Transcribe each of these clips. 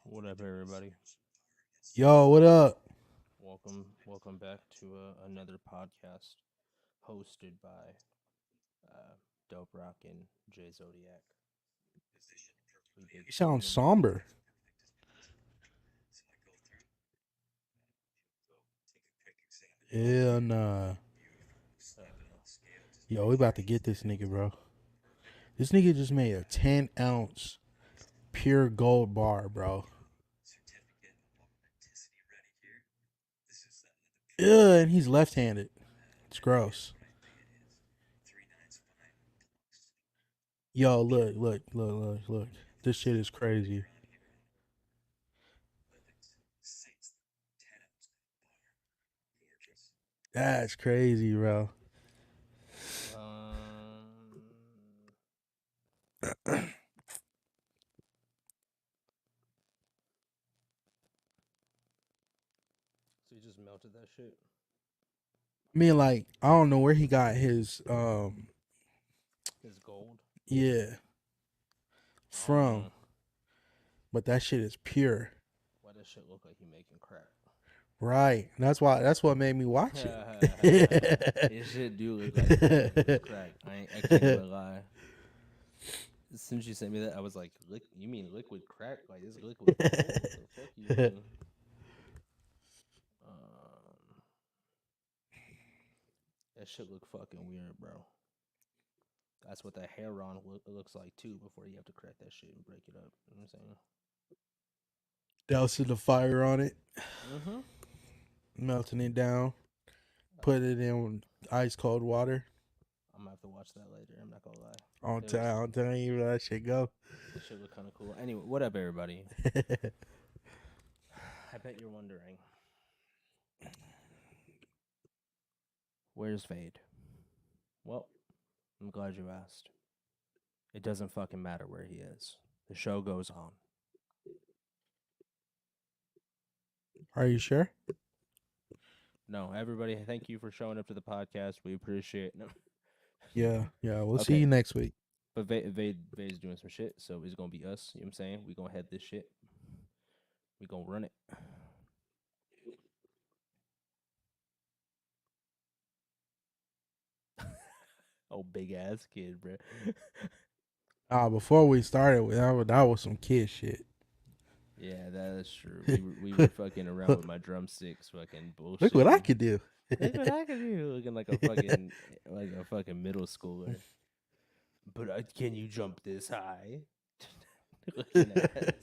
What up, everybody? Yo, what up? Welcome back to another podcast hosted by Dope Rock and Jay Zodiac. We big You chillin' sound in this bitch. somber. Yeah, nah. Uh, Yo, we about to get this nigga, bro. This nigga just made a 10-ounce pure gold bar, bro. Yeah, and he's left-handed. It's gross. Yo, look. This shit is crazy. That's crazy, bro. um, I so you just melted that shit. mean, like, I don't know where he got his It's gold. yeah, I don't from, know but that shit is pure. why does shit look like you making crack. Right. That's what made me watch it. It shit do look like you making crack. I can't even lie. As soon as you sent me that, I was like, "You mean liquid crack? Like this liquid gold? What the fuck you mean?" Um, that shit look fucking weird, bro. That's what that heron looks like too. Before you have to crack that shit and break it up. You know what I'm Dousing the fire on it, saying? Mm-hmm. melting it down, put it in ice cold water. I'm gonna have to watch that later. I'm not gonna lie. On It looks time, on time, you let that shit go. that shit look kind of cool. Anyway, what up, everybody? I bet you're wondering, where's Vade? Well, I'm glad you asked. It doesn't fucking matter where he is. The show goes on. Are you sure? No, everybody, thank you for showing up to the podcast. We appreciate it. No. Yeah. We'll see Okay, you next week. but Vade's doing some shit, so it's gonna be us. You know what I'm saying? We gonna head this shit. We gonna run it. Oh, big ass kid, bro. Before we started, that was some kid shit. Yeah, that is true. We were fucking around with my drumsticks, fucking Look what I bullshitting. could do. Look what I can do, looking like a fucking middle schooler. But can you jump this high? Looking ass.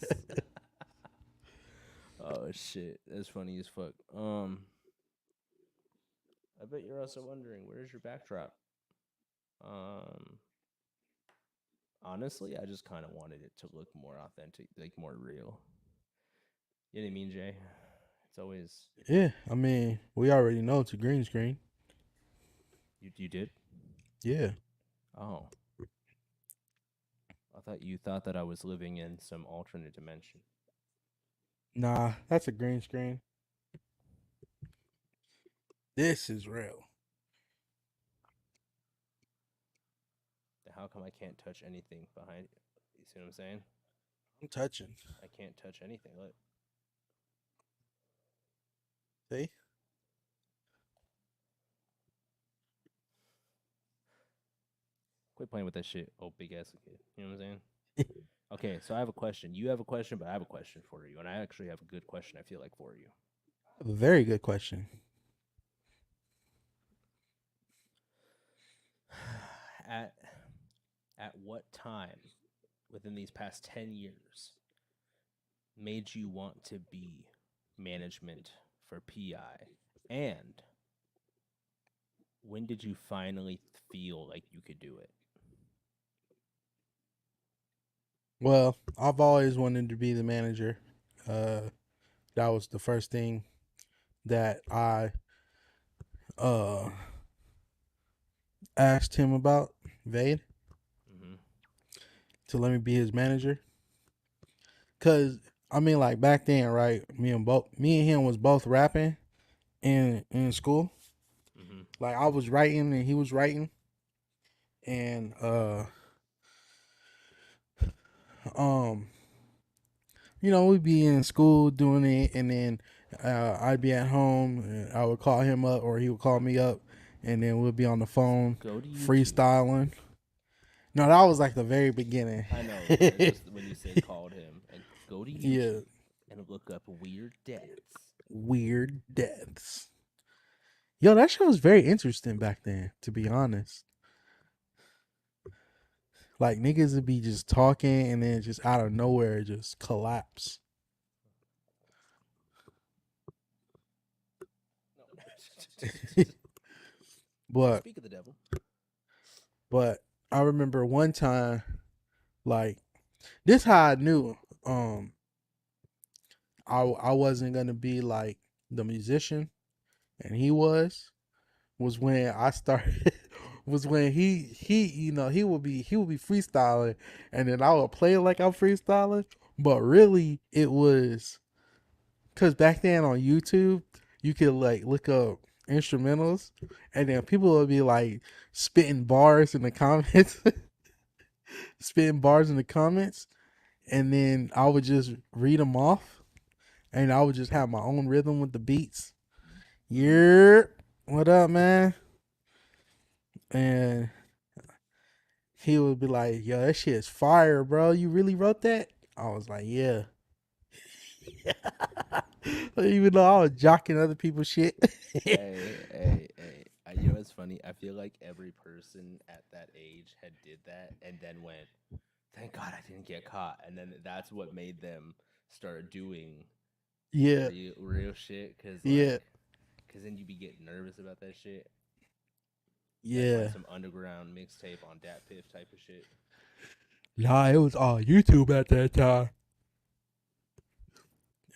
Oh shit, that's funny as fuck. I bet you're also wondering where's your backdrop. Um, honestly, I just kind of wanted it to look more authentic, like more real. You know what I mean, Jay? It's always Yeah, I mean, we already know it's a green screen. you did. Yeah. Oh, I thought you thought that I was living in some alternate dimension. Nah, that's a green screen. This is real. How come I can't touch anything behind? You see what I'm saying? I'm touching. I can't touch anything. Look, See? quit playing with that shit. Oh, big ass kid. You know what I'm saying? Okay, so I have a question. You have a question, but I have a question for you, and I actually have a good question. I feel like for you. A very good question. at at what time within these past 10 years made you want to be management for PI, and when did you finally feel like you could do it? Well, I've always wanted to be the manager. Uh, that was the first thing that I uh asked him about, Vade, Mm-hmm. to let me be his manager. Cause I mean, like back then, right? Me and him was both rapping in school. Mm-hmm. Like I was writing and he was writing, and um, we'd be in school doing it, and then I'd be at home. And I would call him up, or he would call me up, and then we'd be on the phone Go to YouTube. freestyling. No, that was like the very beginning. I know, but it's just when you say called him, and go to Yeah, YouTube and look up weird deaths. weird deaths. Yo, that shit was very interesting back then, to be honest. Like niggas would be just talking and then just out of nowhere just collapse. No. But Speak of the devil. but I remember one time, like this how I knew I wasn't gonna be like the musician and he was when I started was when he he would be freestyling and then I would play it like I'm freestyling, but really it was because back then on YouTube you could like look up instrumentals and then people would be like spitting bars in the comments, spitting bars in the comments, and then I would just read them off and I would just have my own rhythm with the beats. Yeah, what up, man? And he would be like, "Yo, that shit is fire, bro. You really wrote that?" I was like, "Yeah." Even though I was jocking other people's shit. Hey. You know what's funny? I feel like every person at that age had did that and then went, thank God I didn't get caught. And then that's what made them start doing Yeah, real shit. yeah, Cause then you be getting nervous about that shit. That's like yeah. some underground mixtape on Dat Piff type of shit. Nah, it was all YouTube at that time.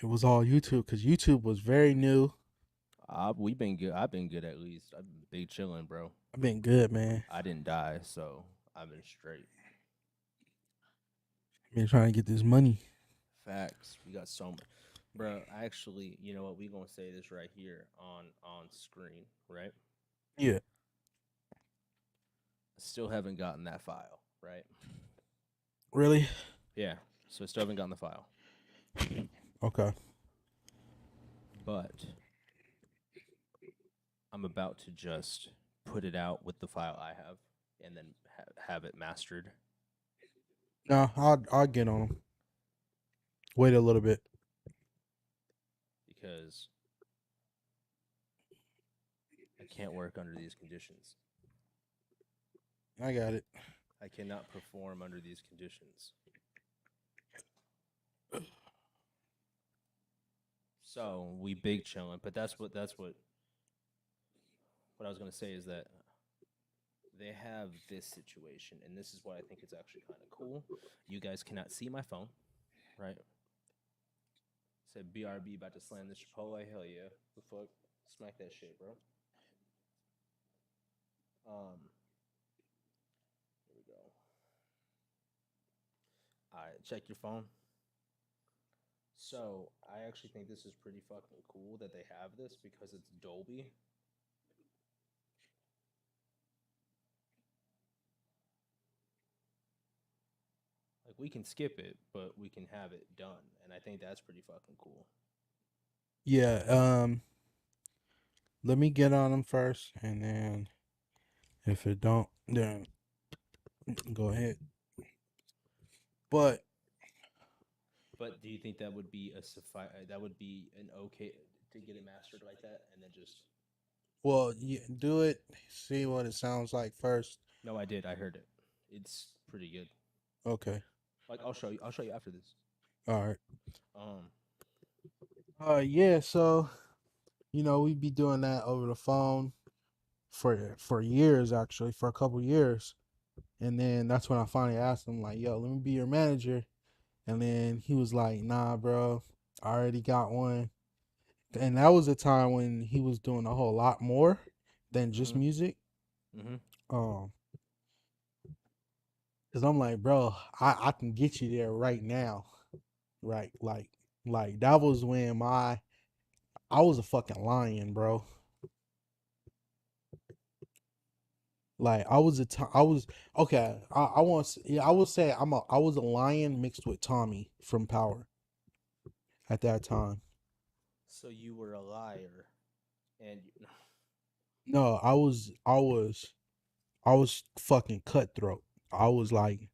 It was all YouTube because YouTube was very new. We've been good. I've been good at least. I've been big chilling, bro. I've been good, man. I didn't die, so I've been straight. Been trying to get this money. Facts. We got so much, bro. Actually, you know what? We gonna say this right here on screen, right? Yeah. Still haven't gotten that file, right? Really? Yeah. So still haven't gotten the file, Okay. but I'm about to just put it out with the file I have, and then have it mastered. No, I'll get on them. Wait a little bit. Because I can't work under these conditions. I got it. I cannot perform under these conditions. So we big chilling, but that's what I was gonna say is that they have this situation, and this is what I think is actually kind of cool. You guys cannot see my phone, right? Said BRB about to slam this Chipotle. Hell yeah, the fuck, smack that shit, bro. Here we go. All right, check your phone. So I actually think this is pretty fucking cool that they have this because it's Dolby. Like we can skip it, but we can have it done, and I think that's pretty fucking cool. Yeah. Let me get on them first, and then if it don't, then go ahead. But But do you think that would be that would be an okay to get it mastered like that, and then just? well, yeah, do it. See what it sounds like first. No, I did. I heard it. It's pretty good. Okay. Like I'll show you. I'll show you after this. All right. Um. Yeah. So we'd be doing that over the phone for years, actually, for a couple years, and then that's when I finally asked him, like, "Yo, let me be your manager," and then he was like, "Nah, bro, I already got one." And that was a time when he was doing a whole lot more than just Mhm. music. Mhm. Um, because I'm like, bro, I can get you there right now, right? Like that was when I was a fucking lion, bro. Like I was okay. I want yeah, I would say I was a lion mixed with Tommy from Power. at that time. So you were a liar, and No, I was fucking cutthroat. I was like,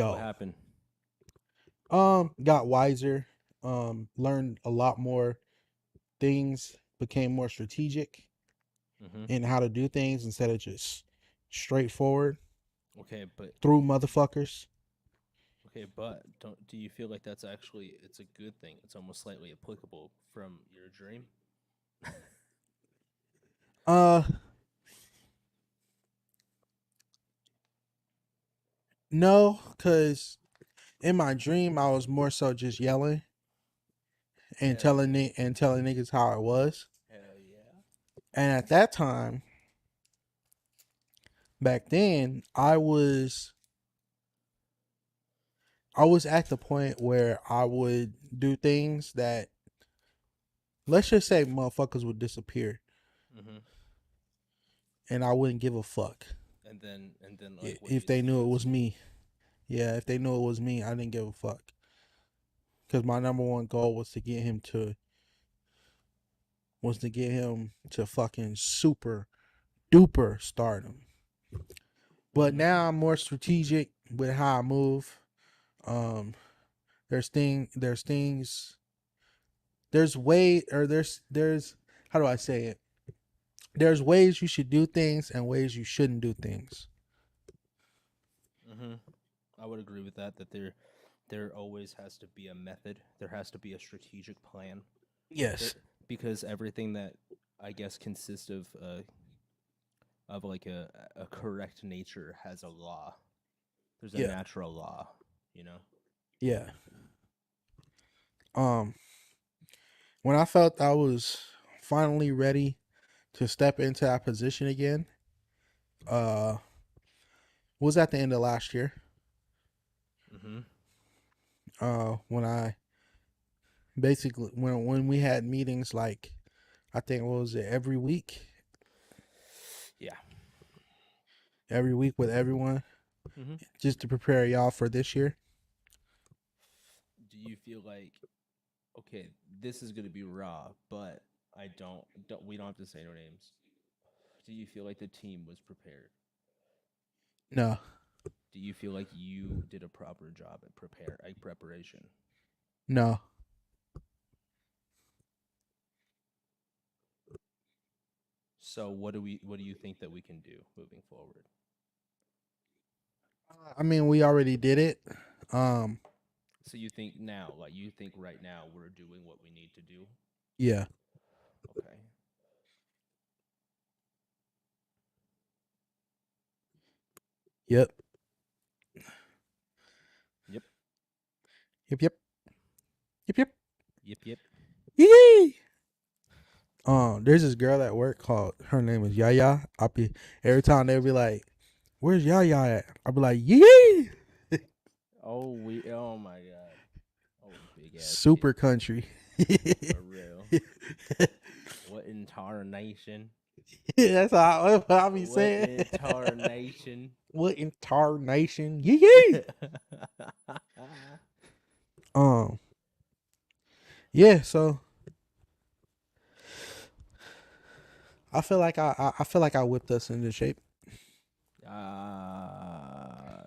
what yo, happened? got wiser, learned a lot more things, became more strategic Mm-hmm. in how to do things instead of just straightforward Okay, but through motherfuckers. don't do you feel like that's actually it's a good thing? It's almost slightly applicable from your dream. Uh, no, cause in my dream I was more so just yelling and Hell telling yeah! it and telling niggas how it was. Hell yeah! And at that time, back then, I was at the point where I would do things that, let's just say, motherfuckers would disappear, Mm-hmm. and I wouldn't give a fuck And then like, what do if you they think knew it leads was to? me. Yeah, if they knew it was me, I didn't give a fuck because my number one goal was to get him to fucking super duper stardom. But Mm-hmm. now I'm more strategic with how I move. Um, there's things, there's way, or there's how do I say it? There's ways you should do things and ways you shouldn't do things. Mm-hmm. I would agree with that. That there always has to be a method. There has to be a strategic plan. There Yes. because everything that I guess consists of like a correct nature has a law. There's a Yeah. natural law, you know. Yeah. Um, when I felt I was finally ready to step into that position again, uh, was at the end of last year. Mm-hmm. When I basically when we had meetings, like, I think, what was it, Yeah. every week with everyone, Mm-hmm. just to prepare y'all for this year. Do you feel like okay, this is gonna be raw, but I don't we don't have to say no names. Do you feel like the team was prepared? No, Do you feel like you did a proper job at preparation? no. So what do you think that we can do moving forward? I mean, we already did it. Um, So you think now, like you think right now we're doing what we need to do? yeah, Okay. yep, Yep. yep, yep, yep, yep. Yep. Yep. Yee! There's this girl at work called, her name is Yaya. I'll be every time they'll be like, "Where's Yaya at?" I'll be like, "Yee!" Oh my god. Oh, big ass Super kid. country. For real. What in tarnation? That's how I be What saying. in tarnation? What in tar nation? Yee! Um, yeah. So I feel like I whipped us into shape. uh,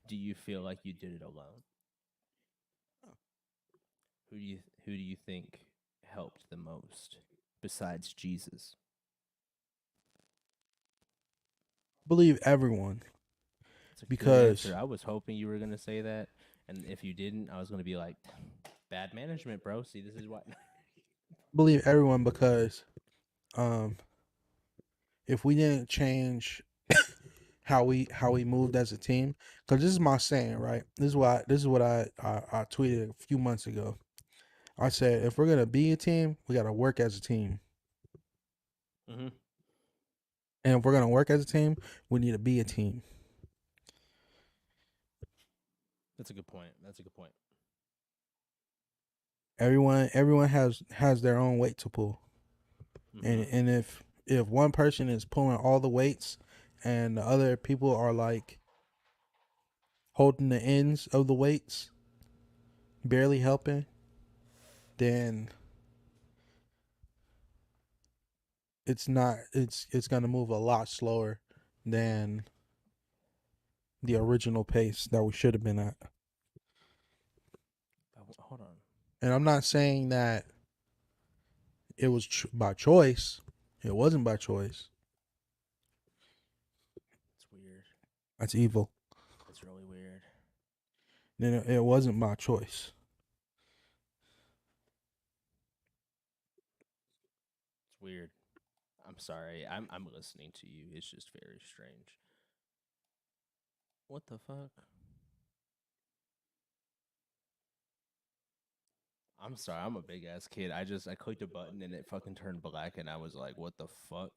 do you feel like you did it alone? Who do you think helped the most besides Jesus? Believe everyone It's a good because answer. I was hoping you were gonna say that, and if you didn't, I was gonna be like, bad management, bro. See, this is why. believe everyone because um if we didn't change how we moved as a team, because this is my saying, right? This is what I tweeted a few months ago. I said, if we're gonna be a team, we gotta work as a team, Mm-hmm. and if we're gonna work as a team, we need to be a team. That's a good point. That's a good point. Everyone has their own weight to pull, Mm-hmm. and if one person is pulling all the weights, and the other people are like holding the ends of the weights, barely helping, then it's gonna move a lot slower than the original pace that we should have been at. Hold on. And I'm not saying that it was by choice. It wasn't by choice. It's weird. That's evil. It's really weird. Then it wasn't by choice. It's weird. I'm sorry. I'm listening to you. It's just very strange. What the fuck? I'm sorry. I'm a big ass kid. I clicked a button and it fucking turned black and I was like, what the fuck?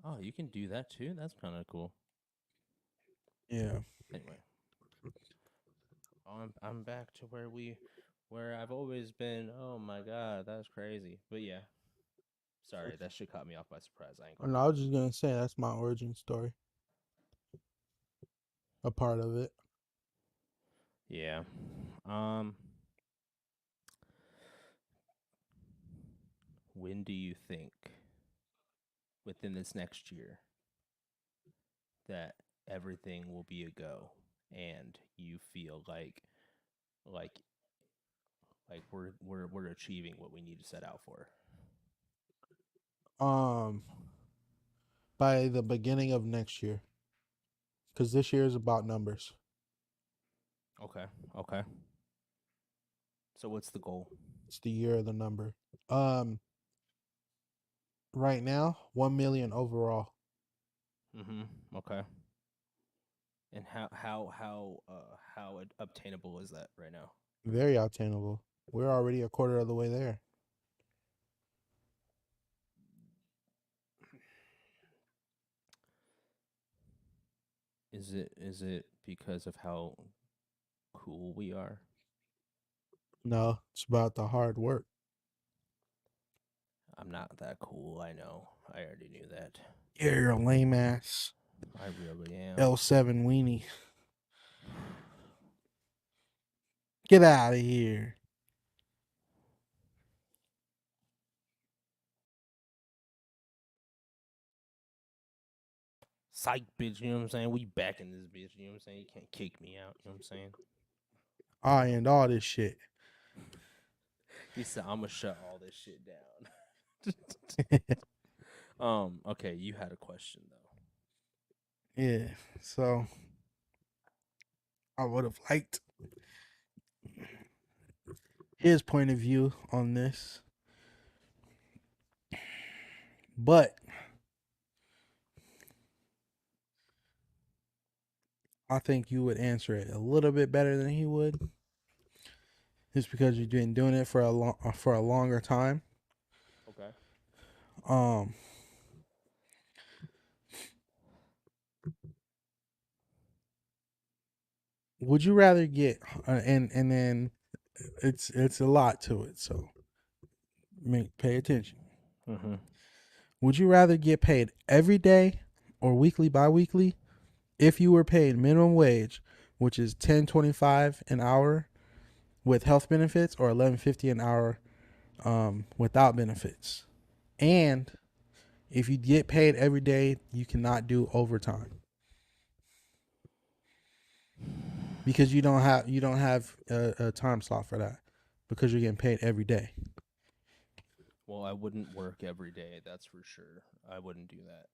Oh, you can do that too? That's kind of cool. Yeah. Anyway. I'm back to where I've always been. Oh my god, that's crazy. But yeah. Sorry, that shit caught me off by surprise. I ain't gonna And I lie. was just gonna say that's my origin story. A part of it. Yeah. When do you think within this next year that everything will be a go and you feel like we're achieving what we need to set out for? Um, by the beginning of next year, because this year is about numbers. Okay. Okay. So what's the goal? It's the year of the number. Um, right now, 1 million overall. Mhm. Okay. And how obtainable is that right now? Very obtainable. We're already a quarter of the way there. Is it because of how cool we are? No, it's about the hard work. I'm not that cool, I know. I already knew that. Yeah, you're a lame ass I really am. L7 weenie. Get out of here. Psych, bitch, you know what I'm saying? We back in this bitch, you know what I'm saying? You can't kick me out, you know what I'm saying? I end all this shit. He said, I'm gonna shut all this shit down. Okay, you had a question though. Yeah, so I would have liked his point of view on this. But I think you would answer it a little bit better than he would. Just because you've been doing it for a longer time. Okay. Um, would you rather get and then it's a lot to it, so pay attention. Mm-hmm. Would you rather get paid every day or weekly, biweekly, if you were paid minimum wage, which is 10.25 an hour with health benefits, or 11.50 an hour without benefits? And if you get paid every day, you cannot do overtime because you don't have a time slot for that because you're getting paid every day. Well, I wouldn't work every day, that's for sure. I wouldn't do that.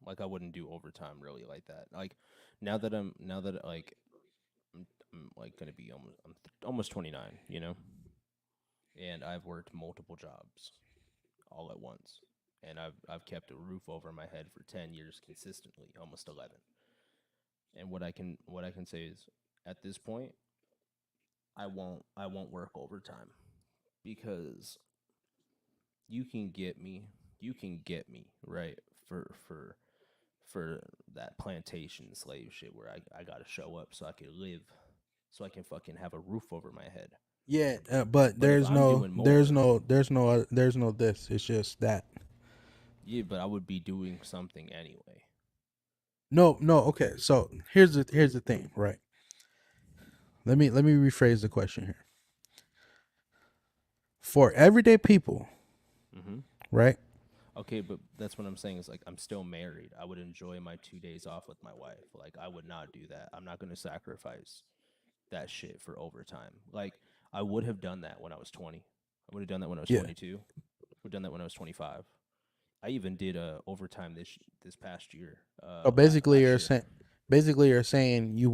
Like I wouldn't do overtime really like that. Like now that like I'm like gonna be almost 29, you know, and I've worked multiple jobs all at once, and I've kept a roof over my head for 10 years consistently, almost 11. And what I can say is, at this point, I won't work overtime because you can get me right for that plantation slave shit where I gotta show up so I can live, so I can fucking have a roof over my head. Yeah, but But if there's I'm no doing there's more, no there's no there's no this. It's just that. yeah, but I would be doing something anyway. No, no. Okay, so here's the thing, right? let me rephrase the question here. For everyday people, Mm-hmm. right? Okay, but that's what I'm saying is like I'm still married. I would enjoy my 2 days off with my wife. Like I would not do that. I'm not going to sacrifice that shit for overtime. Like I would have done that when I was 20. I would have done that when I was Yeah. 22. Would have done that when I was 25. I even did overtime this past year, So basically, last you're year. saying you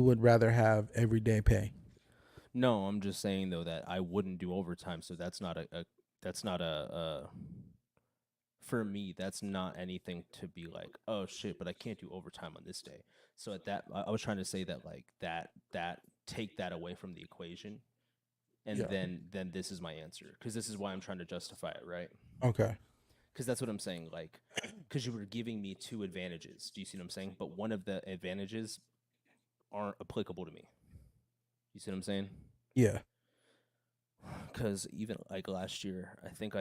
would rather have everyday pay. No, I'm just saying though that I wouldn't do overtime, so that's not a that's not a for me, that's not anything to be like, oh shit, but I can't do overtime on this day. So at that, I was trying to say that like that take that away from the equation, and Yeah. then this is my answer because this is why I'm trying to justify it, right? Okay. Because that's what I'm saying, like, because you were giving me two advantages. Do you see what I'm saying? But one of the advantages aren't applicable to me. You see what I'm saying? Yeah. Because even like last year, I think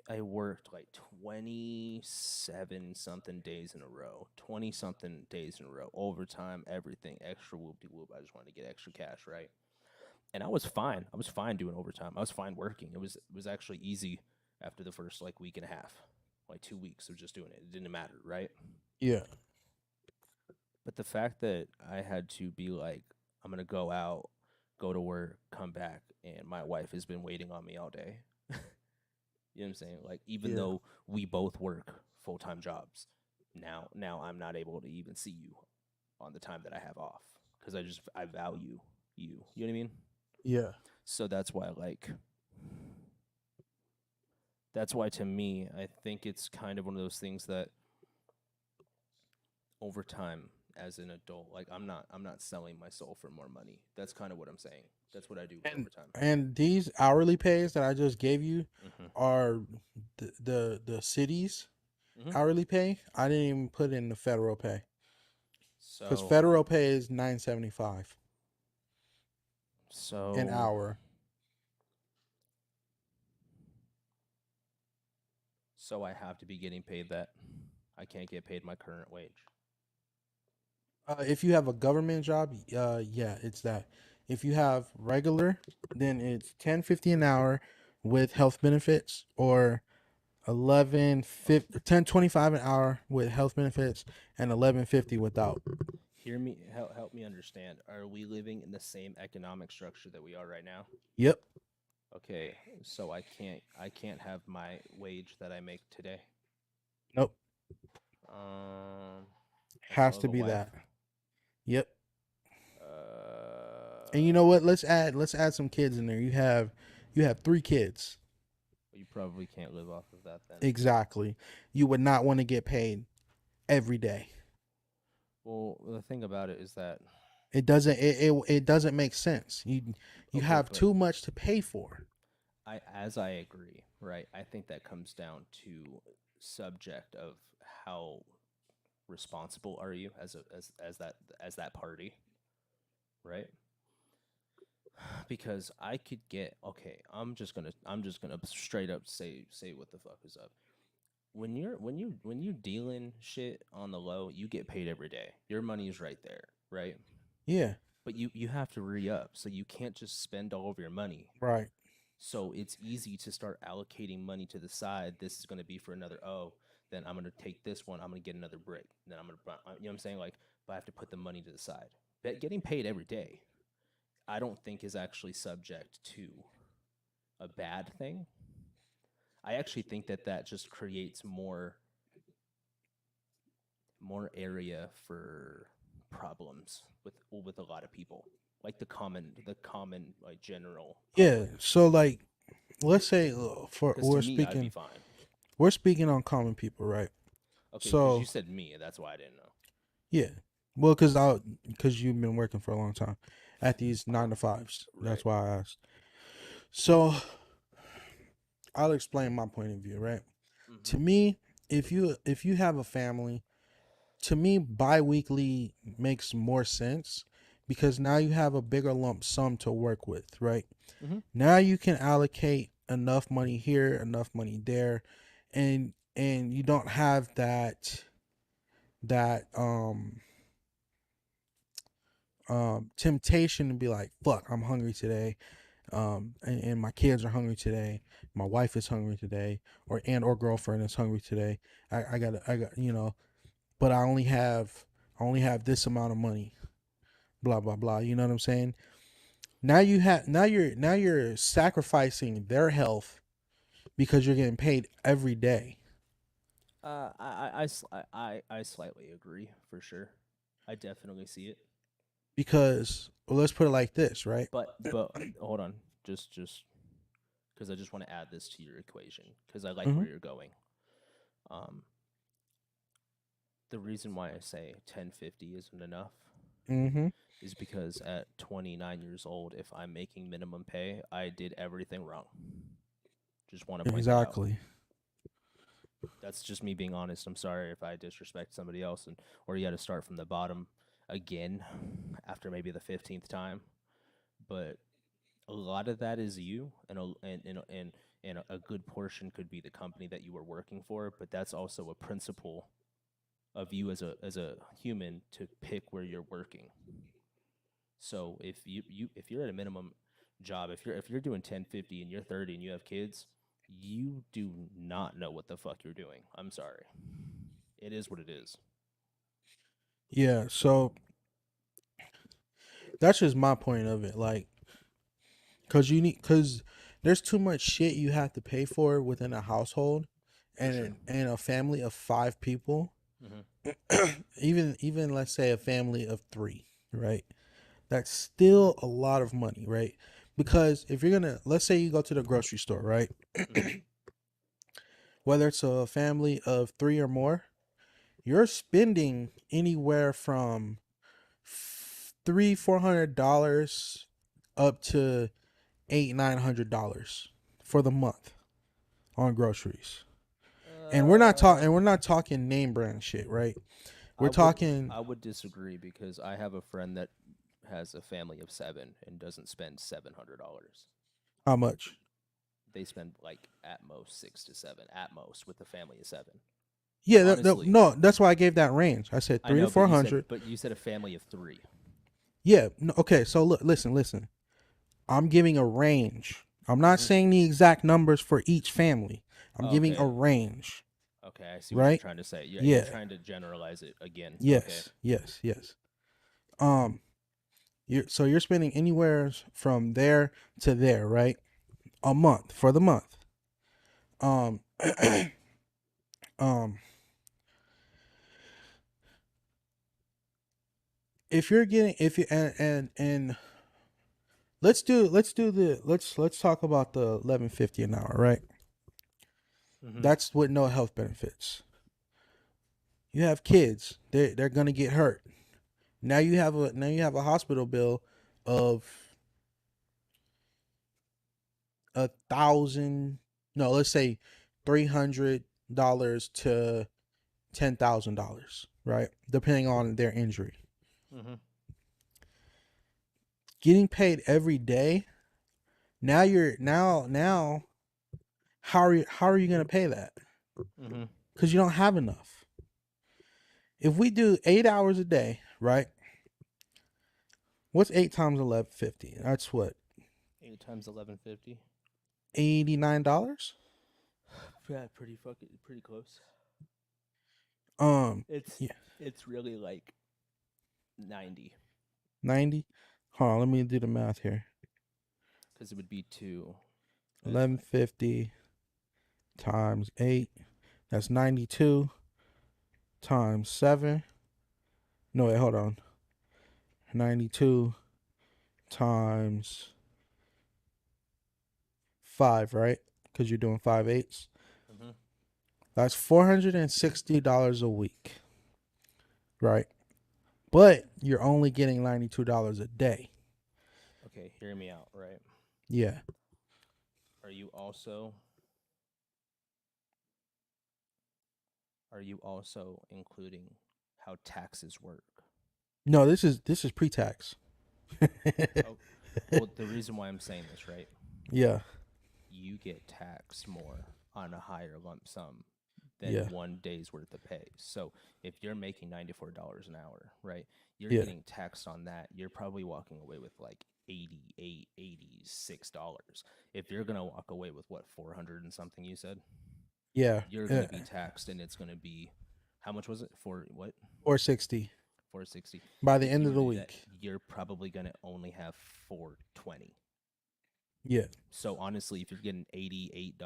I worked like 27 something days in a row, 20 something days in a row, overtime, everything, extra whoop de whoop. I just wanted to get extra cash, right? And I was fine. I was fine doing overtime. I was fine working. It was actually easy after the first like week and a half, like 2 weeks of just doing it. It didn't matter, right? Yeah. But the fact that I had to be like, I'm gonna go out, go to work, come back, and my wife has been waiting on me all day. You know what I'm saying? Like even Yeah. though we both work full-time jobs, now I'm not able to even see you on the time that I have off because I value you. You know what I mean? Yeah. So that's why to me I think it's kind of one of those things that over time as an adult, like I'm not selling my soul for more money. That's kind of what I'm saying. That's what I do with And overtime. and these hourly pays that I just gave you Mm-hmm. are the city's Mm-hmm. hourly pay. I didn't even put in the federal pay because So federal pay is $9.75 an so hour. so I have to be getting paid that. I can't get paid my current wage. If you have a government job, yeah, it's that. If you have regular, then it's 10.50 an hour with health benefits, or 10.25 an hour with health benefits, and 11.50 without. Hear me, help me understand. Are we living in the same economic structure that we are right now? Yep. Okay, so I can't have my wage that I make today. Nope. I still Has have to a be wife. that. Yep. And you Uh, know what? Let's add some kids in there. You have 3 kids. you probably can't live off of that then. Exactly. You would not want to get paid every day. Well, the thing about it is that It doesn't make sense. You okay, have but too much to pay for. I agree, right? I think that comes down to subject of how responsible are you as that party, right? Because I could get okay. I'm just gonna straight up say what the fuck is up. When you're dealing shit on the low, you get paid every day. Your money is right there, right? Yeah. But you have to re up, so you can't just spend all of your money. Right. So it's easy to start allocating money to the side. This is going to be for another. Oh, then I'm going to take this one. I'm going to get another brick. Then I'm going to, you know what I'm saying? Like, but I have to put the money to the side. But getting paid every day, I don't think is actually subject to a bad thing. I actually think that just creates more area for problems with a lot of people, like the common like general Yeah. public. So like, let's say for Because to me, I'd be fine. we're speaking on common people, right? Okay, because you So said me, that's why I didn't know. yeah. Well, because you've been working for a long time at these 9 to 5s. Right. That's why I asked. So I'll explain my point of view, right? Mm-hmm. To me, if you have a family, to me biweekly makes more sense because now you have a bigger lump sum to work with, right? Mm-hmm. Now you can allocate enough money here, enough money there, and you don't have that temptation to be like, fuck, I'm hungry today. And my kids are hungry today. My wife is hungry today, or girlfriend is hungry today. I got but I only have this amount of money. Blah blah blah. You know what I'm saying? Now you're sacrificing their health because you're getting paid every day. I slightly agree for sure. I definitely see it. Because well, let's put it like this, right? But hold on, just because I just want to add this to your equation because I like Mm-hmm. where you're going. Um, the reason why I say 1050 isn't enough Mm-hmm. is because at 29 years old, if I'm making minimum pay, I did everything wrong. Just want to point that out. Exactly. That's just me being honest. I'm sorry if I disrespect somebody else, and or you got to start from the bottom again after maybe the 15th time. But a lot of that is you, and a good portion could be the company that you were working for. But that's also a principle of you as a human to pick where you're working. So if you're at a minimum job, if you're doing 1050 and you're 30 and you have kids, you do not know what the fuck you're doing. I'm sorry. It is what it is. Yeah. So that's just my point of it. Like, cause there's too much shit you have to pay for within a household, For sure. and a family of 5 people. Mm-hmm. Even let's say a family of 3, right? That's still a lot of money, right? Because if you're gonna, let's say you go to the grocery store, right? Mm-hmm. Whether it's a family of 3 or more, you're spending anywhere from $300-400 up to $800-900 for the month on groceries. And we're not talking name brand shit, right? We're talking I would disagree because I have a friend that has a family of 7 and doesn't spend $700. how much? They spend like at most 6 to 7, at most with a family of 7. Yeah, Honestly, no, that's why I gave that range. I said I three to know, four hundred. but you said a family of 3. Yeah, no, okay. So look, listen. I'm giving a range. I'm not Mm-hmm. saying the exact numbers for each family. I'm giving a Okay, range, okay, I see what you're right? trying to say. You're Yeah. trying to generalize it again. Okay. Yes. Um, you're spending anywhere from there to there, right? A month for the month. Um, um, if you're getting if you and let's talk about the 11.50 an hour, right? Mm-hmm. That's with no health benefits. You have kids; they're gonna get hurt. Now you have a hospital bill of 1,000. No, let's say $300 to $10,000, right? Depending on their injury. Mm-hmm. Getting paid every day. Now how are you gonna pay that? Mm-hmm. Because you don't have enough. If we do 8 hours a day, right? What's 8 times 11.50? That's what, 8 times 1150. $89. Yeah, pretty close. Um, It's yeah, it's really like 90 90. Hold on, let me do the math here. because it would be 2. That's Eleven like fifty times 8. That's 92 times 7. No, wait, hold on. 92 times 5, right? Because you're doing 5/8. mm-hmm. That's $460 a week, right? But you're only getting $92 a day. Okay, hear me out, right? Yeah. Are you also are you also including how taxes work? No, this is pre-tax. Oh, well, the reason why I'm saying this, right? Yeah. You get taxed more on a higher lump sum than Yeah. 1 day's worth of pay. So if you're making $94 an hour, right, you're Yeah. getting taxed on that. You're probably walking away with like 88, $86. If you're going to walk away with what, 400 and something you said, Yeah. you're going to be taxed, and it's going to be, how much was it for what? 460 460. by the If end you of were to the do that, week. you're probably going to only have 420. Yeah. So honestly, if you're getting $88,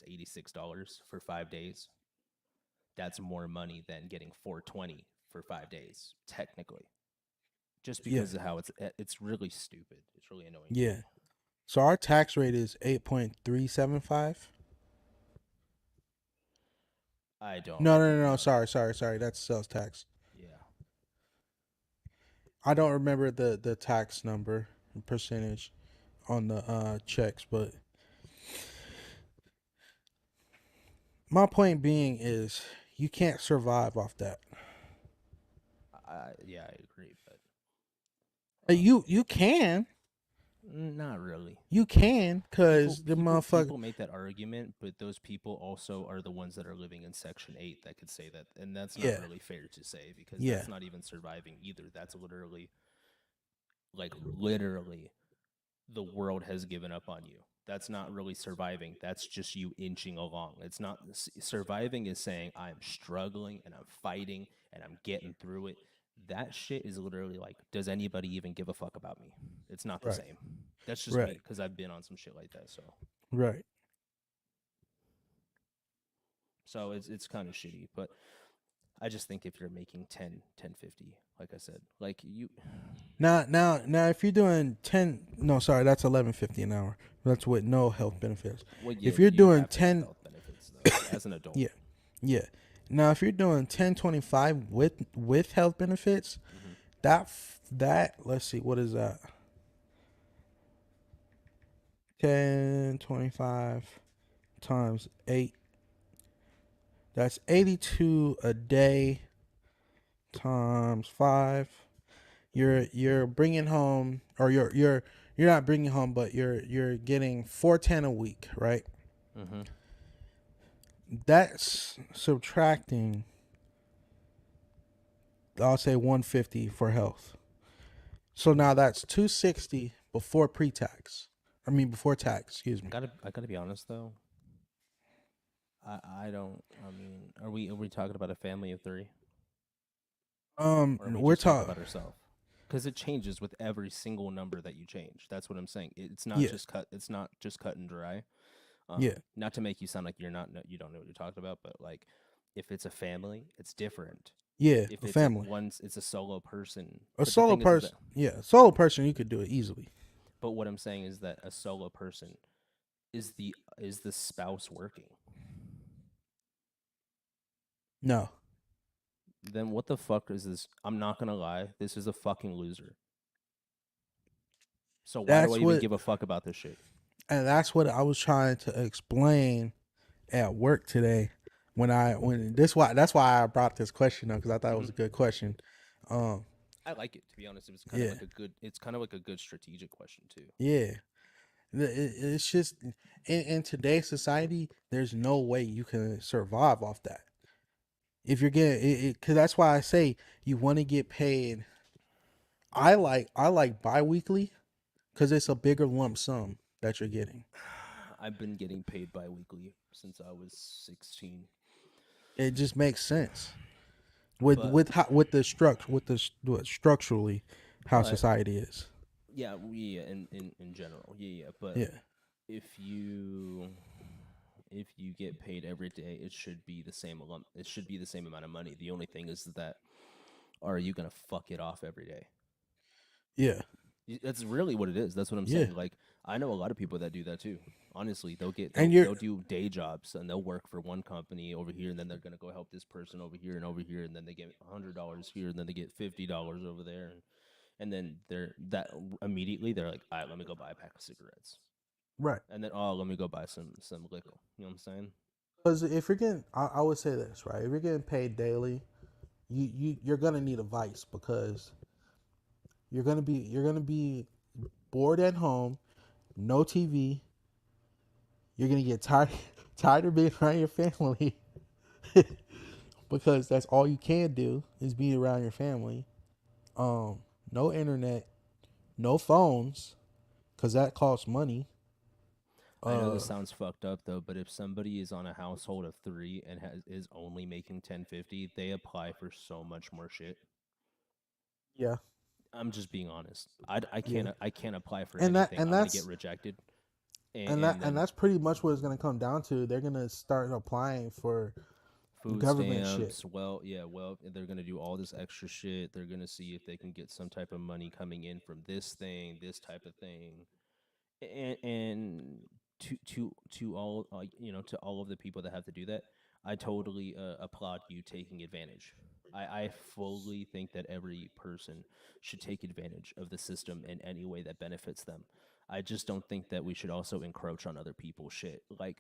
$86 for 5 days, that's more money than getting 420 for 5 days, technically. Just Yeah. because of how it's really stupid. It's really annoying. Yeah. So our tax rate is 8.375. I don't. No, I no, don't no, no. know. Sorry. That's sales tax. Yeah. I don't remember the tax number percentage on the checks, but my point being is you can't survive off that. Yeah, I agree, but You can. not really. You can, People, cause the people, motherfucker. people make that argument, but those people also are the ones that are living in Section 8 that could say that, and that's not Yeah, really fair to say because yeah, that's not even surviving either. That's literally, like, literally, the world has given up on you. That's not really surviving. That's just you inching along. It's not surviving is saying I'm struggling and I'm fighting and I'm getting through it. That shit is literally like, does anybody even give a fuck about me? It's not the right, same. That's just right, me because I've been on some shit like that. right. So it's kind of shitty, but I just think if you're making 1050, like I said, like you, Now, if you're doing 10, no, sorry, that's 11.50 an hour. That's with no health benefits. well, yeah, If you're you doing have to have 10, health benefits though as an adult. yeah, yeah. Now, if you're doing 10.25 with health benefits, Mm-hmm. that let's see, what is that? 10.25 times 8. That's 82 a day times 5. You're bringing home, or you're not bringing home, but you're getting 410 a week, right? Mm-hmm. That's subtracting, I'll say 150 for health. So now that's 260 before pre-tax. I mean before tax, excuse me. I gotta be honest though. I don't. I mean, are we talking about a family of three, or are we We're just talking talking, about ourselves? Because it changes with every single number that you change. That's what I'm saying. It's not yeah, just cut. It's not just cut and dry. yeah, Not to make you sound like you don't know what you're talking about, but like, if it's a family, it's different. yeah, If a it's family. it's a solo person. A But the solo thing is that, person, yeah, a solo person, you could do it easily. but what I'm saying is that a solo person is the spouse working. No, Then what the fuck is this? I'm not gonna lie, this is a fucking loser. So why do I that's even what, give a fuck about this shit? and that's what I was trying to explain at work today. When this why that's why I brought this question up, because I thought it Hmm. was a good question. Um, I like it, to be honest. It was kind of yeah, like a good. It's kind of like a good strategic question too. yeah. It's just in today's society, there's no way you can survive off that. If you're getting it, because that's why I say you want to get paid. I like biweekly because it's a bigger lump sum that you're getting. I've been getting paid bi-weekly since I was 16. It just makes sense with But with the structure with structurally how but society is. yeah, in general, yeah. But Yeah, if you get paid every day, it should be the same lump. It should be the same amount of money. The only thing is that, are you gonna fuck it off every day? yeah, That's really what it is. That's what I'm yeah. saying. Like, I know a lot of people that do that too. Honestly, And you're they'll do day jobs and they'll work for one company over here, and then they're gonna go help this person over here, and then they get $100 here, and then they get $50 over there, and then immediately they're like, all right, let me go buy a pack of cigarettes, right. and then, oh, let me go buy some liquor. You know what I'm saying? Because if you're getting, I would say this, right? If you're getting paid daily, you're gonna need a vice, because you're gonna be bored at home, no TV. You're gonna get tired tired of being around your family. because that's all you can do is be around your family. Um, no internet, no phones, because that costs money. I know this Uh, sounds fucked up though, but if somebody is on a household of three and is only making 1050, they apply for so much more shit. yeah, I'm just being honest. I yeah, can't apply for and that anything. and I'm gonna get that's rejected, and that and and then that's pretty much what it's gonna come down to. They're gonna start applying for food government shit. stamps. Well, yeah, well, they're gonna do all this extra shit. They're gonna see if they can get some type of money coming in from this thing, this type of thing, and to all to all of the people that have to do that, I totally applaud you taking advantage. I fully think that every person should take advantage of the system in any way that benefits them. I just don't think that we should also encroach on other people's shit. Like,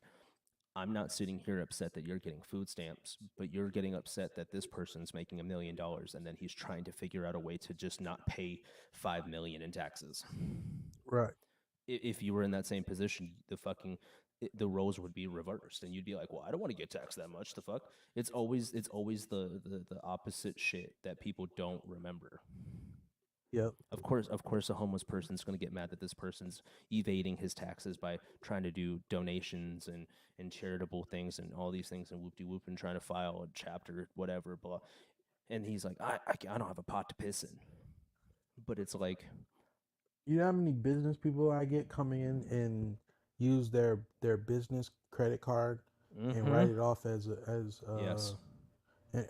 I'm not sitting here upset that you're getting food stamps, but you're getting upset that this person's making $1 million and then he's trying to figure out a way to just not pay 5 million in taxes. Right. If you were in that same position, the roles would be reversed, and you'd be like, "Well, I don't want to get taxed that much. The fuck." It's always the opposite shit that people don't remember. Yep. Of course, a homeless person's going to get mad that this person's evading his taxes by trying to do donations and charitable things and all these things and whoop de whoop and trying to file a chapter, whatever, blah. And he's like, I don't have a pot to piss in. But it's like, You know how many business people I get coming in and use their business credit card and mm-hmm, write it off as yes.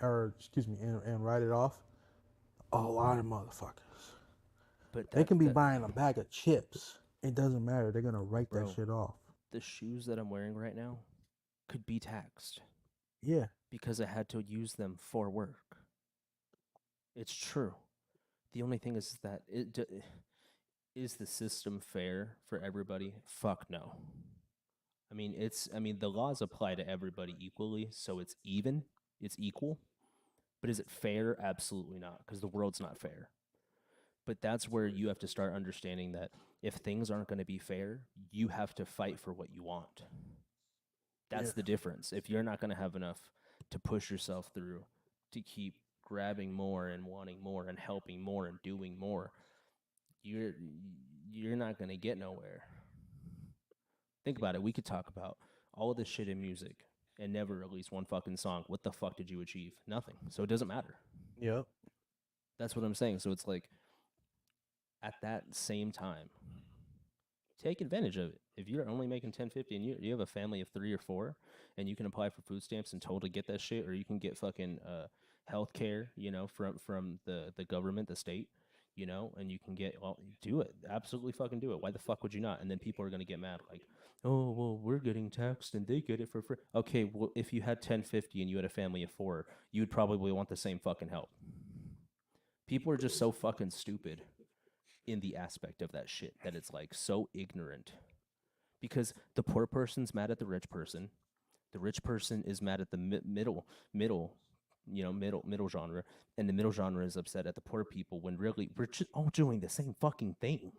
or excuse me, and write it off. A lot of motherfuckers. But They that can be that buying a bag of chips. It doesn't matter. They're gonna write that bro, shit off. the shoes that I'm wearing right now could be taxed Yeah. because I had to use them for work. It's true. The only thing is that is the system fair for everybody? Fuck no. I mean the laws apply to everybody equally, so it's even, it's equal. But is it fair? Absolutely not, because the world's not fair. But that's where you have to start understanding that if things aren't going to be fair, you have to fight for what you want. Yeah. That's the difference. If you're not going to have enough to push yourself through, to keep grabbing more and wanting more and helping more and doing more, you're you're not going to get nowhere. Think about it. We could talk about all of this shit in music and never release one fucking song. What the fuck did you achieve? Nothing. So it doesn't matter. Yep. That's what I'm saying. So it's like, at that same time, take advantage of it. If you're only making 1050 and you have a family of 3 or 4 and you can apply for food stamps and totally get that shit, or you can get fucking health care, from the government, the state, and you can get, well, do it. Absolutely fucking do it. Why the fuck would you not? And then people are gonna get mad like, oh well, we're getting taxed and they get it for free. Okay, well, if you had 1050 and you had a family of 4, you'd probably want the same fucking help. People are just so fucking stupid in the aspect of that shit that it's like so ignorant, because the poor person's mad at the rich person is mad at the middle middle genre, and the middle genre is upset at the poor people, when really we're just all doing the same fucking thing.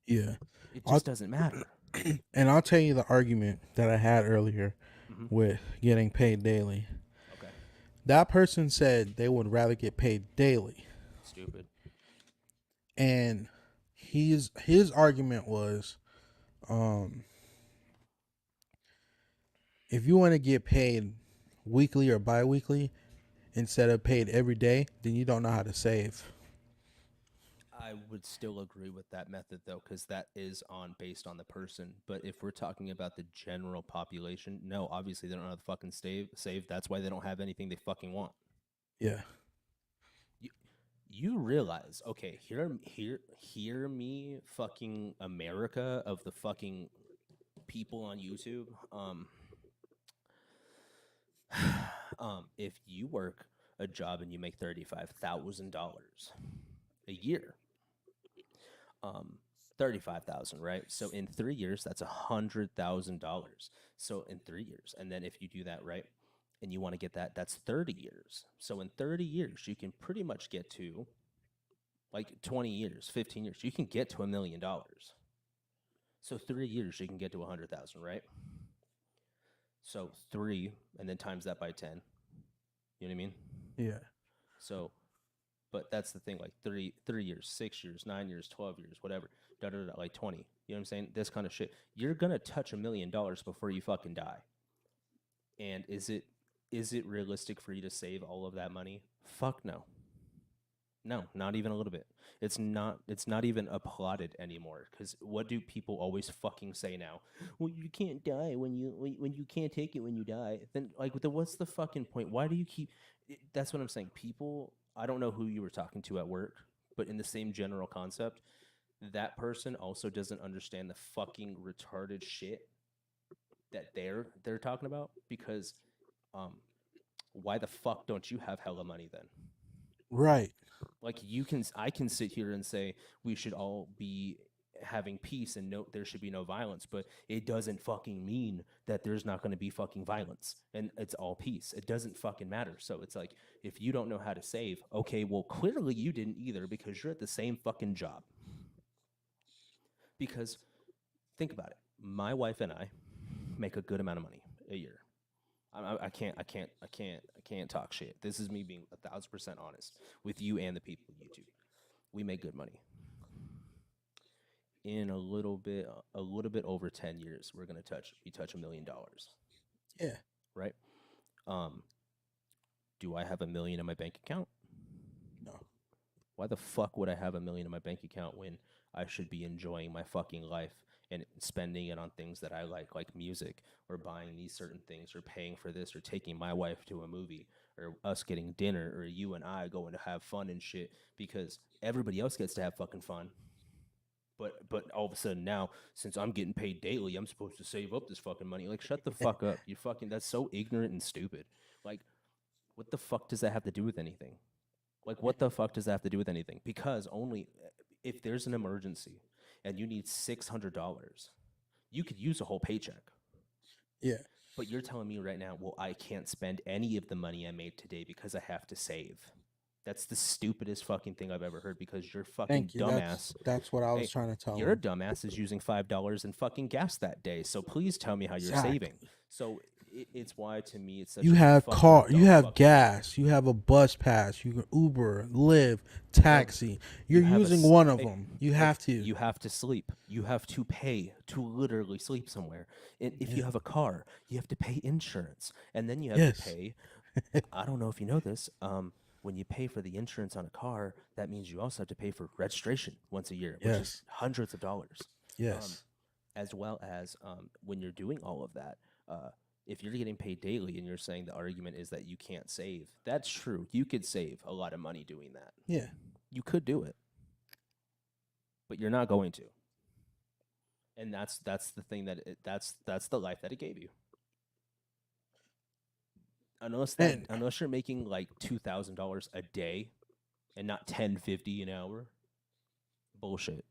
Yeah. It I'll, just doesn't matter. and I'll tell you the argument that I had earlier Mm-hmm. with getting paid daily. Okay. That person said they would rather get paid daily. Stupid. And his argument was, um, if you want to get paid weekly or biweekly instead of paid every day, then you don't know how to save. I would still agree with that method though, because that is on based on the person. But if we're talking about the general population, no, obviously they don't know how to fucking save. That's why they don't have anything they fucking want. Yeah. You, you realize, okay, hear me, fucking America of the fucking people on YouTube. If you work a job and you make $35,000 a year, 35,000, right? So in 3 years, that's $100,000. So in 3 years, and then if you do that right, and you want to get that, that's 30 years. So in 30 years, you can pretty much get to, like, 20 years, 15 years, you can get to $1 million. So 3 years, you can get to 100,000, right? So three, and then times that by 10. You know what I mean? Yeah. So, but that's the thing, like 3 years, 6 years, 9 years, 12 years, whatever, like 20. You know what I'm saying? This kind of shit. You're going to touch $1 million before you fucking die. And is it realistic for you to save all of that money? Fuck no. No, not even a little bit. It's not even applauded anymore, cuz what do people always fucking say now? Well, you can't die when you can't take it when you die. Then like what's the fucking point? Why do you keep That's what I'm saying. People, I don't know who you were talking to at work, but in the same general concept, that person also doesn't understand the fucking retarded shit that they're talking about, because um why the fuck don't you have hella money then? Right. Like I can sit here and say we should all be having peace and no, there should be no violence, but it doesn't fucking mean that there's not going to be fucking violence and it's all peace. It doesn't fucking matter. So it's like, if you don't know how to save, okay, well clearly you didn't either, because you're at the same fucking job. Because think about it, my wife and I make a good amount of money a year. I can't talk shit. This is me being 1,000% honest with you and the people on YouTube. We make good money. In a little bit over 10 years, we touch $1 million, Yeah. right? Um, do I have $1 million in my bank account? No. Why the fuck would I have $1 million in my bank account when I should be enjoying my fucking life and spending it on things that I like music, or buying these certain things, or paying for this, or taking my wife to a movie, or us getting dinner, or you and I going to have fun and shit, because everybody else gets to have fucking fun. But all of a sudden now, since I'm getting paid daily, I'm supposed to save up this fucking money. Like, shut the fuck up. You fucking That's so ignorant and stupid. Like, what the fuck does that have to do with anything? Like, what the fuck does that have to do with anything? Because only if there's an emergency and you need $600, you could use a whole paycheck. Yeah. But you're telling me right now, well, I can't spend any of the money I made today because I have to save. That's the stupidest fucking thing I've ever heard, because you're fucking Thank you. dumbass. That's what I was Hey, trying to tell you're a him. dumbass is using $5 in fucking gas that day. So please tell me how you're saving. Exactly. So it's why, to me, it's such You a have fucking you dumb have fucking thing. gas, you have a bus pass, you can Uber, Lyft, Bro, taxi. you You're have using one of hey, them. You hey, have to. you have to sleep. You have to pay to literally sleep somewhere. And if you Yeah. have a car, you have to pay insurance, and then you have to Yes. pay. I don't know if you know this. When you pay for the insurance on a car, that means you also have to pay for registration once a year, which is Yes. hundreds of dollars. Um, Yes. as well as when you're doing all of that, if you're getting paid daily and you're saying the argument is that you can't save, that's true. You could save a lot of money doing that. Yeah. You could do it, but you're not going to. And that's the thing that's the life that it gave you. And Unless you're making like $2,000 a day and not 10.50 an hour, bullshit.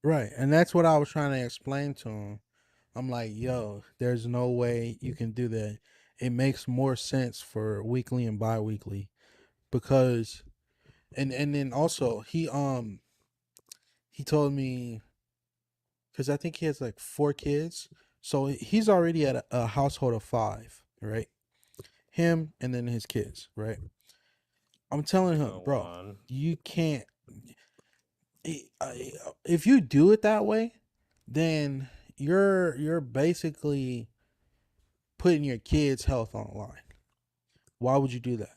right. And that's what I was trying to explain to him. I'm like, yo, there's no way you can do that. It makes more sense for weekly and bi-weekly, because and then also he told me, because I think he has like 4 kids. So he's already at a household of 5, right? Him and then his kids, right? I'm telling him, Go bro, on. you can't. If you do it that way, then you're basically putting your kids' health on the line. Why would you do that?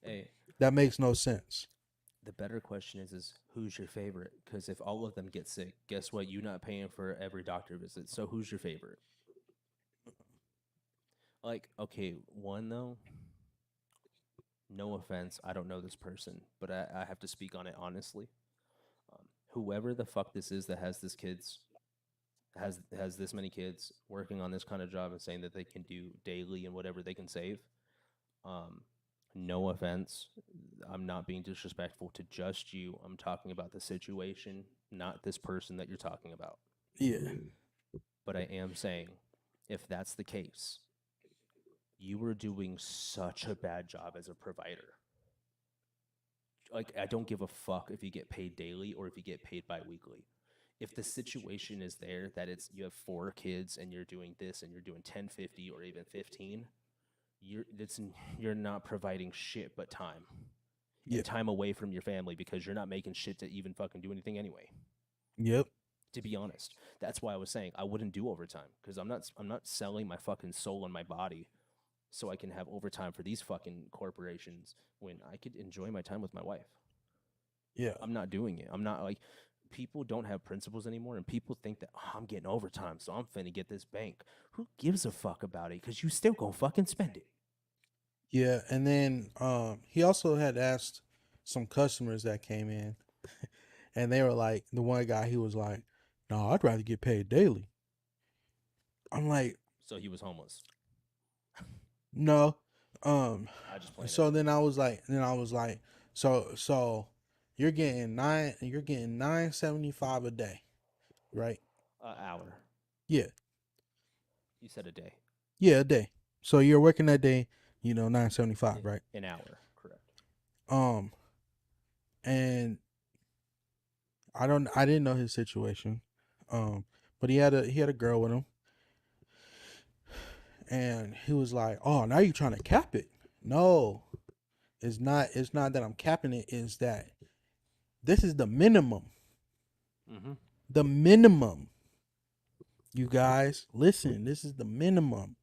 Hey, That makes no sense. the better question is who's your favorite? Because if all of them get sick, guess what? You're not paying for every doctor visit. So who's your favorite? Like, okay, one though, no offense, I don't know this person, but I have to speak on it honestly. Whoever the fuck this is that has this kids has this many kids working on this kind of job and saying that they can do daily and whatever they can save. Um, no offense, I'm not being disrespectful to just you. I'm talking about the situation, not this person that you're talking about. Yeah. But I am saying, if that's the case, you were doing such a bad job as a provider. Like, I don't give a fuck if you get paid daily or if you get paid bi-weekly. If the situation is there that it's you have 4 kids and you're doing this and you're doing 10.50 or even 15, you're not providing shit but time. Yeah. And time away from your family because you're not making shit to even fucking do anything anyway. Yep. To be honest, that's why I was saying I wouldn't do overtime because I'm not selling my fucking soul and my body so I can have overtime for these fucking corporations when I could enjoy my time with my wife. Yeah. I'm not doing it. I'm not like people don't have principles anymore, and people think that I'm getting overtime, so I'm finna get this bank. Who gives a fuck about it? Because you still gonna fucking spend it. Yeah. And then he also had asked some customers that came in, and they were like, the one guy, he was like, "No, I'd rather get paid daily." I'm like, So he was homeless. no. I just playing So it. then I was like, so you're getting 975 a day, right? Hour. Yeah. You said a day. Yeah, a day. So you're working that day, 975, right? An hour. Correct. Um, and I didn't know his situation. But he had a girl with him, and he was like, "Oh, now you're trying to cap it." No, it's not that I'm capping it, is that this is the minimum. Mm-hmm. The minimum. You guys, listen, this is the minimum.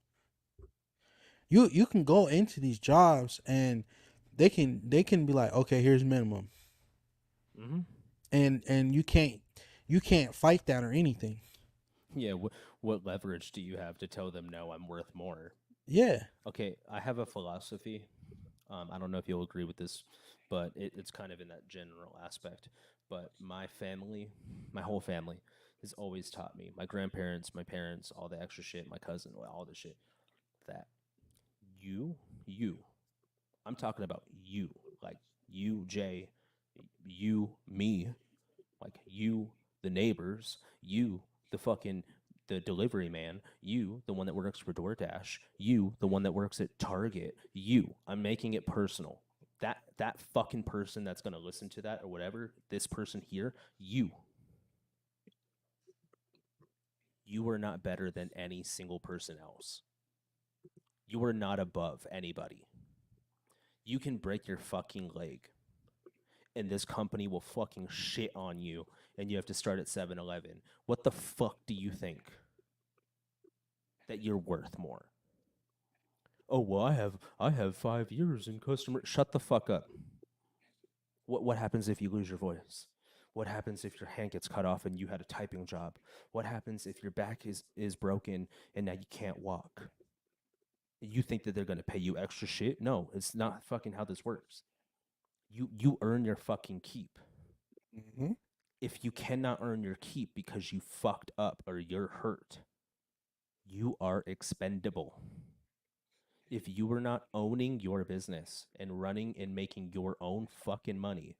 You can go into these jobs and they can be like, "Okay, here's minimum." Mm-hmm. And you can't fight that or anything. Yeah. What leverage do you have to tell them no? I'm worth more. Yeah. Okay. I have a philosophy. I don't know if you'll agree with this, but it's kind of in that general aspect. But my family, my whole family, has always taught me. My grandparents, my parents, all the extra shit, my cousin, all the shit. That you, you. I'm talking about you, like you, Jay, you, me, like you, the neighbors, you, the fucking the delivery man, you, the one that works for DoorDash, you, the one that works at Target, you. I'm making it personal. That fucking person that's gonna listen to that or whatever, this person here, you are not better than any single person else. You are not above anybody. You can break your fucking leg and this company will fucking shit on you and you have to start at 7-Eleven. What the fuck do you think? That you're worth more. Oh well, I have 5 years in customer. Shut the fuck up. What happens if you lose your voice? What happens if your hand gets cut off and you had a typing job? What happens if your back is broken and now you can't walk? You think that they're gonna pay you extra shit? No, it's not fucking how this works. You earn your fucking keep. Hmm. If you cannot earn your keep because you fucked up or you're hurt, you are expendable. If you are not owning your business and running and making your own fucking money,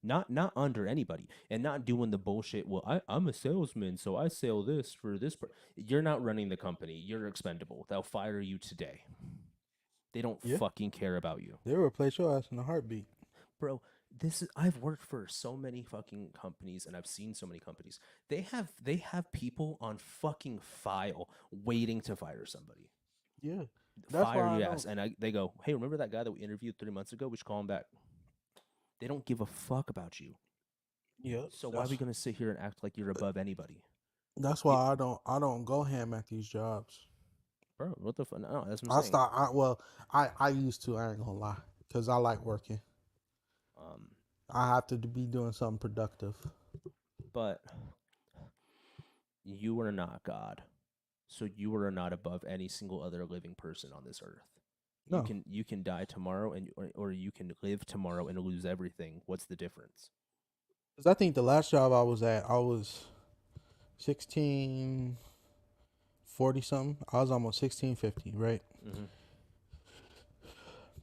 not under anybody and not doing the bullshit, well, I'm a salesman, so I sell this for this. You're not running the company. You're expendable. They'll fire you today. They don't Yeah. fucking care about you. They'll replace your ass in a heartbeat. Bro, I've worked for so many fucking companies and I've seen so many companies. They have people on fucking file waiting to fire somebody. Yeah. That's Fire why I your ass. don't. And they go, hey, remember that guy that we interviewed 3 months ago? We should call him back. They don't give a fuck about you. Yeah. So why are That's we gonna sit here and act like you're above anybody? that's You, why I don't go ham at these jobs. bro, what the fuck? No, that's what I'm I saying. start. I used to. I ain't gonna lie, because I like working. Um, I have to be doing something productive. but you are not God. So you are not above any single other living person on this earth. You No, can you can die tomorrow and or you can live tomorrow and lose everything. What's the difference? because I think the last job I was at, I was 1640 something. I was almost 1650, right? Mm-hmm.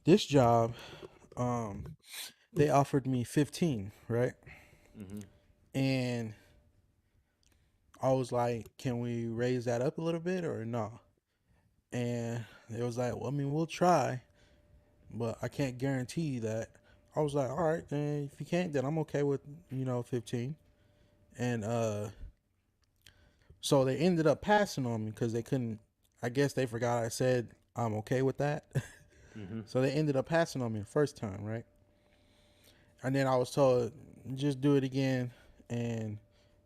This job, they offered me 15, right? Mm-hmm. And I was like, "Can we raise that up a little bit or no?" And it was like, "Well, I mean, we'll try, but I can't guarantee you that." I was like, "All right, then if you can't, then I'm okay with 15." And so they ended up passing on me because they couldn't. I guess they forgot I said I'm okay with that. Mm-hmm. So they ended up passing on me the first time, right? And then I was told, just do it again, and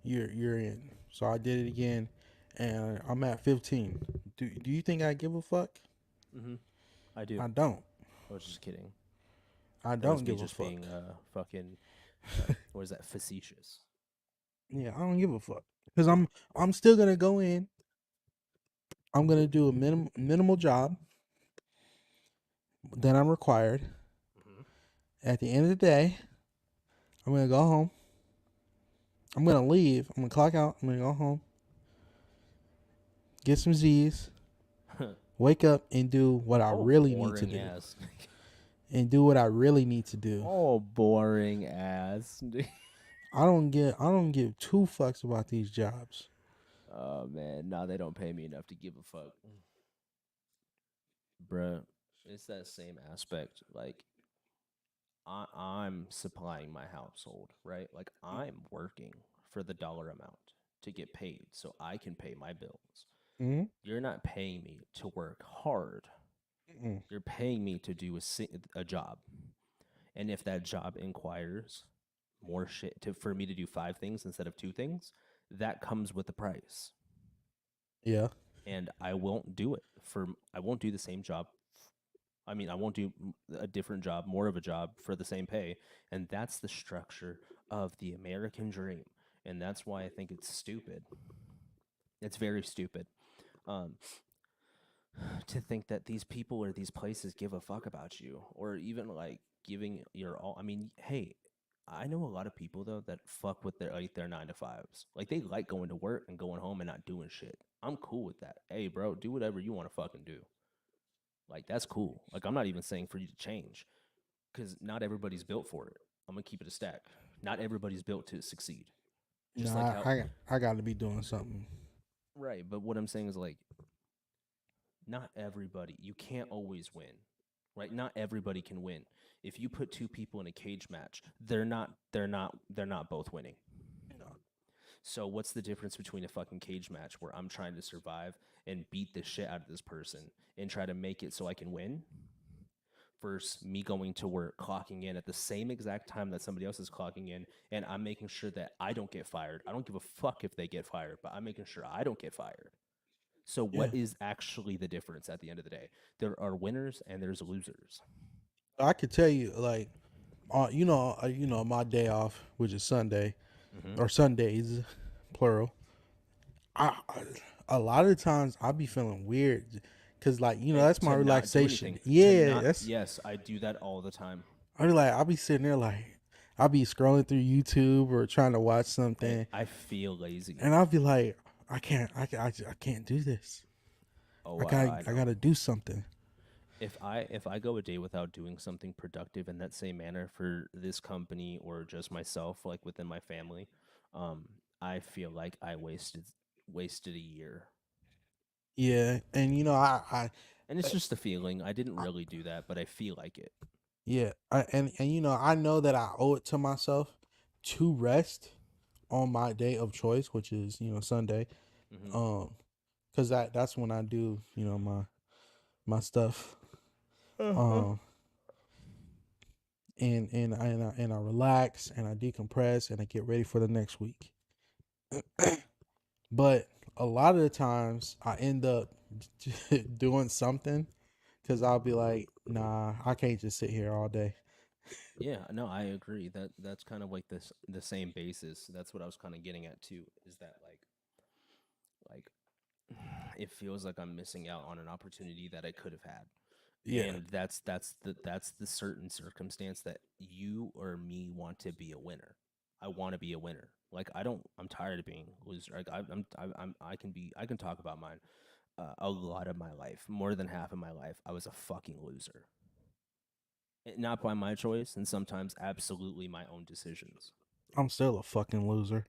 you're in. So I did it again, and I'm at 15. Do you think I give a fuck? Mm-hmm. I do. I don't. I was just kidding. I That was don't me give a just fuck. being fucking what is that, facetious. Yeah, I don't give a fuck because I'm still gonna go in. I'm gonna do a minimal job that I'm required. Mm-hmm. At the end of the day, I'm gonna go home. I'm gonna leave. I'm gonna clock out. I'm gonna go home, get some Z's, wake up, and do what I Oh, really need to boring do. ass. And do what I really need to do. Oh, boring ass. I don't give two fucks about these jobs. Oh man, nah, they don't pay me enough to give a fuck, bruh. It's that same aspect. Like I'm supplying my household, right? Like I'm working for the dollar amount to get paid so I can pay my bills. Mm-hmm. You're not paying me to work hard. Mm-mm. You're paying me to do a job. And if that job inquires more shit for me to do five things instead of two things, that comes with the price. Yeah. And I won't do the same job. I mean, I won't do a different job, more of a job for the same pay. And that's the structure of the American dream. And that's why I think it's stupid. It's very stupid. Um, to think that these people or these places give a fuck about you or even like giving your all. I mean, hey, I know a lot of people though that fuck with their 9 to 5s. Like they like going to work and going home and not doing shit. I'm cool with that. Hey, bro, do whatever you want to fucking do. Like that's cool. Like I'm not even saying for you to change because not everybody's built for it. I'm gonna keep it a stack. Not everybody's built to succeed. No, Just like how I got to be doing something. right, but what I'm saying is like not everybody, you can't always win, right? Not everybody can win. If you put two people in a cage match, they're not both winning. No. So what's the difference between a fucking cage match where I'm trying to survive and beat the shit out of this person and try to make it so I can win versus me going to work, clocking in at the same exact time that somebody else is clocking in, and I'm making sure that I don't get fired. I don't give a fuck if they get fired, but I'm making sure I don't get fired. So Yeah. what is actually the difference at the end of the day? There are winners and there's losers. I could tell you, like, my day off, which is Sunday Mm-hmm. or Sundays, plural. I a lot of the times I be feeling weird because, like, And that's my to not do relaxation. anything, to Yeah, not, that's yes, I do that all the time. I be like, I'll be sitting there like I'll be scrolling through YouTube or trying to watch Hey, something, I feel lazy. and I'll be like, I can't do this. Oh, I I know. gotta do something. If I go a day without doing something productive in that same manner for this company or just myself, like within my family, um, I feel like I wasted a year. Yeah, and And it's just a feeling. I didn't I really do that, but I feel like it. yeah, and I know that I owe it to myself to rest on my day of choice, which is Sunday. Hmm. Um, because that's when I do my stuff. Uh-huh. Um, and I relax and I decompress and I get ready for the next week. But a lot of the times I end up doing something because I'll be like, nah, I can't just sit here all day. Yeah, no, I agree. That's kind of like this the same basis. That's what I was kind of getting at too. Is that like it feels like I'm missing out on an opportunity that I could have had. Yeah, And that's the certain circumstance that you or me want to be a winner. I want to be a winner. Like I'm tired of being a loser. Like I can talk about mine. A lot of my life, more than half of my life, I was a fucking loser. Not by my choice, and sometimes absolutely my own decisions. I'm still a fucking loser.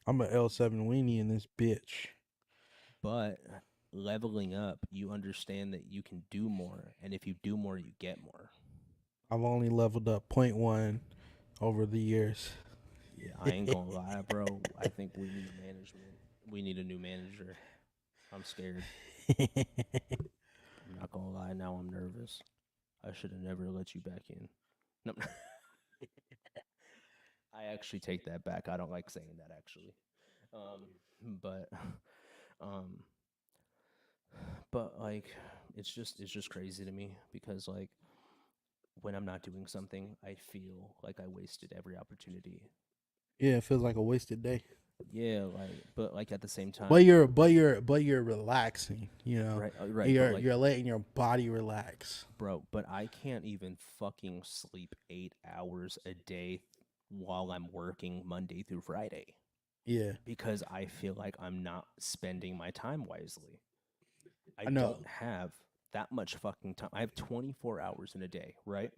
I'm an L7 weenie in this bitch. But leveling up, you understand that you can do more, and if you do more, you get more. I've only leveled up point 0.1 over the years. Yeah, I ain't gonna lie, bro. I think we need management. We need a new manager. I'm scared. I'm not gonna lie. Now I'm nervous. I should have never let you back in. No, I actually take that back. I don't like saying that actually. But um, but like it's just crazy to me because like when I'm not doing something, I feel like I wasted every opportunity. Yeah, it feels like a wasted day. Yeah, like but like at the same But time, you're relaxing, you know. right, but like You're letting your body relax. bro, but I can't even fucking sleep 8 hours a day while I'm working Monday through Friday Yeah, because I feel like I'm not spending my time wisely. I I know. don't have that much fucking time. I have 24 hours in a day, right?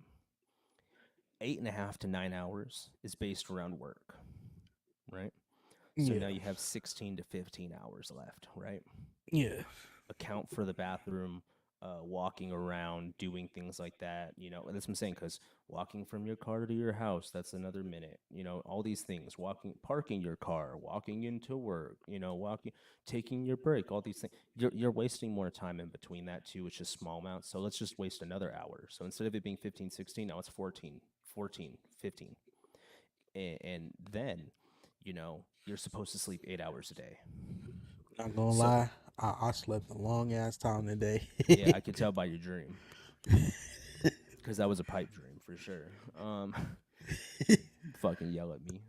8.5 to 9 hours is based around work, right? So Yeah, now you have 16 to 15 hours left, right? yeah. Account for the bathroom, walking around, doing things like that. And that's what I'm saying because walking from your car to your house, that's another minute. All these things, walking, parking your car, walking into work, walking, taking your break, all these things. You're wasting more time in between that too, which is small amounts. So let's just waste another hour. So instead of it being 15, 16, now it's 14, 15. And then, you're supposed to sleep 8 hours a day. Not gonna So lie, I slept a long ass time today. yeah, I could tell by your dream. Because that was a pipe dream for sure. Fucking yell at me.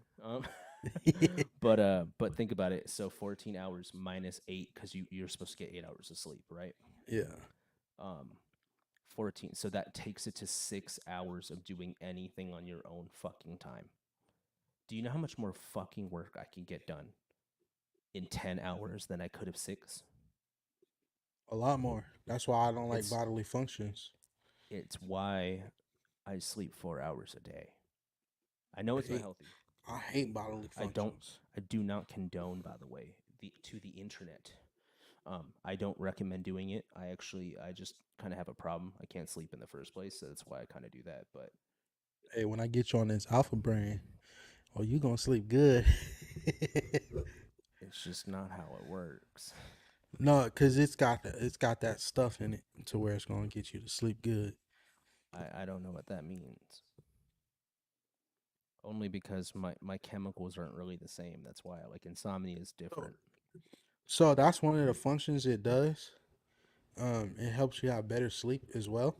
But think about it. So 14 hours minus 8 because you're supposed to get 8 hours of sleep, right? Yeah, Um, 14. So that takes it to 6 hours of doing anything on your own fucking time. Do you know how much more fucking work I can get done in 10 hours than I could have six? a lot more. That's why I don't like It's bodily functions. it's why I sleep 4 hours a day. I know I it's not hate healthy. I hate bodily I don't. functions. I do not condone, by the way, the internet. I don't recommend doing it. I just kind of have a problem. I can't sleep in the first place, so that's why I kind of do that. But Hey, when I get you on this alpha brain, oh, you gonna sleep good. it's just not how it works. No, cause it's got that stuff in it to where it's gonna get you to sleep good. I don't know what that means. Only because my chemicals aren't really the same. That's why like insomnia is So, different. so that's one of the functions it does. It helps you have better sleep as well.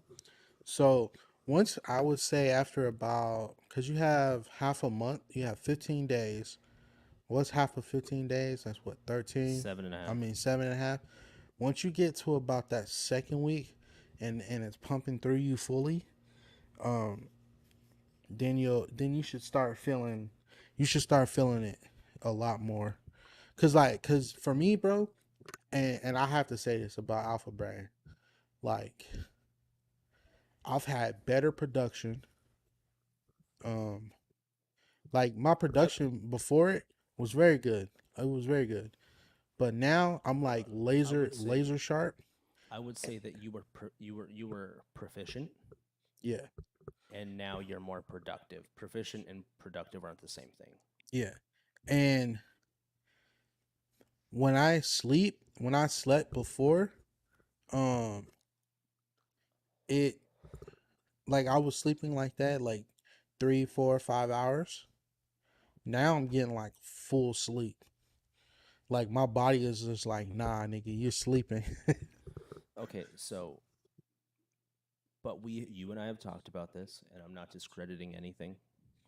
So once I would say after about, cause you have half a month, you have 15 days. What's half of 15 days? That's what, 13? Seven and a I half. mean, 7.5. Once you get to about that second week and it's pumping through you fully, um, then you should start feeling it a lot more. Cause for me, bro, and I have to say this about Alpha Brain, like I've had better production. Um, like my production before it was very good. It was very good. But now I'm like I would say laser sharp. I would say that you were proficient, Yeah. and now you're more productive. Proficient and productive aren't the same thing. Yeah. And when I slept before, um, it like I was sleeping like that, like 3, 4, 5 hours. Now I'm getting like full sleep. Like my body is just like, nah, nigga, you're sleeping. Okay, so but you and I have talked about this, and I'm not discrediting anything,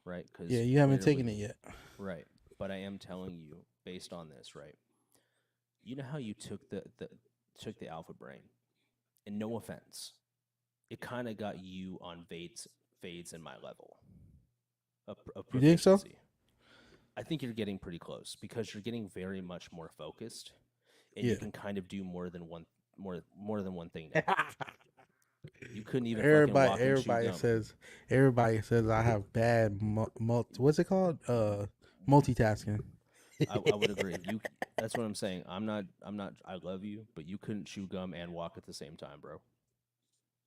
right? Yeah, Because you haven't taken it clearly, yet. right. But I am telling you, based on this, right? You know how you took the alpha brain, and no offense, it kind of got you on fades in my level of You think so? proficiency. I think you're getting pretty close because you're getting very much more focused, and you Yeah. can kind of do more than one thing now. You couldn't even fucking Everybody, walk and chew everybody gum. says, everybody says I have bad what's it called? Multitasking. I would agree. That's what I'm saying. I'm not I love you, but you couldn't chew gum and walk at the same time, bro.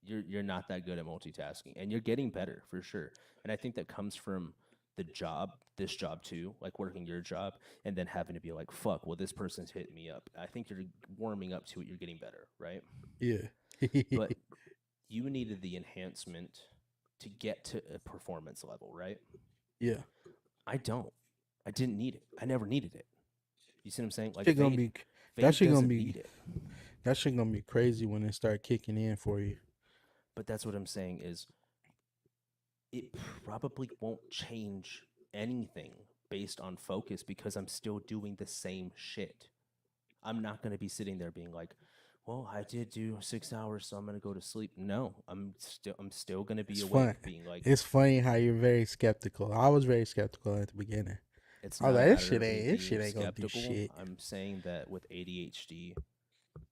You're not that good at multitasking, and you're getting better for sure. And I think that comes from this job too, like working your job and then having to be like, fuck, well, this person's hitting me up. I think you're warming up to it, you're getting better, right? Yeah. But you needed the enhancement to get to a performance level, right? Yeah. I don't. I didn't need it. I never needed it. You see what I'm saying? Like Shit gonna Vade, be that Vade shit gonna doesn't be need it. that shit gonna be crazy when it start kicking in for you. But that's what I'm saying is it probably won't change anything based on focus because I'm still doing the same shit. I'm not going to be sitting there being like, well, I did do 6 hours, so I'm going to go to sleep. No, I'm still going to be It's fun. awake being like, It's funny how you're very skeptical. I was very skeptical at the beginning. it's I was not a like, matter of me this being shit ain't gonna do skeptical. shit. I'm saying that with ADHD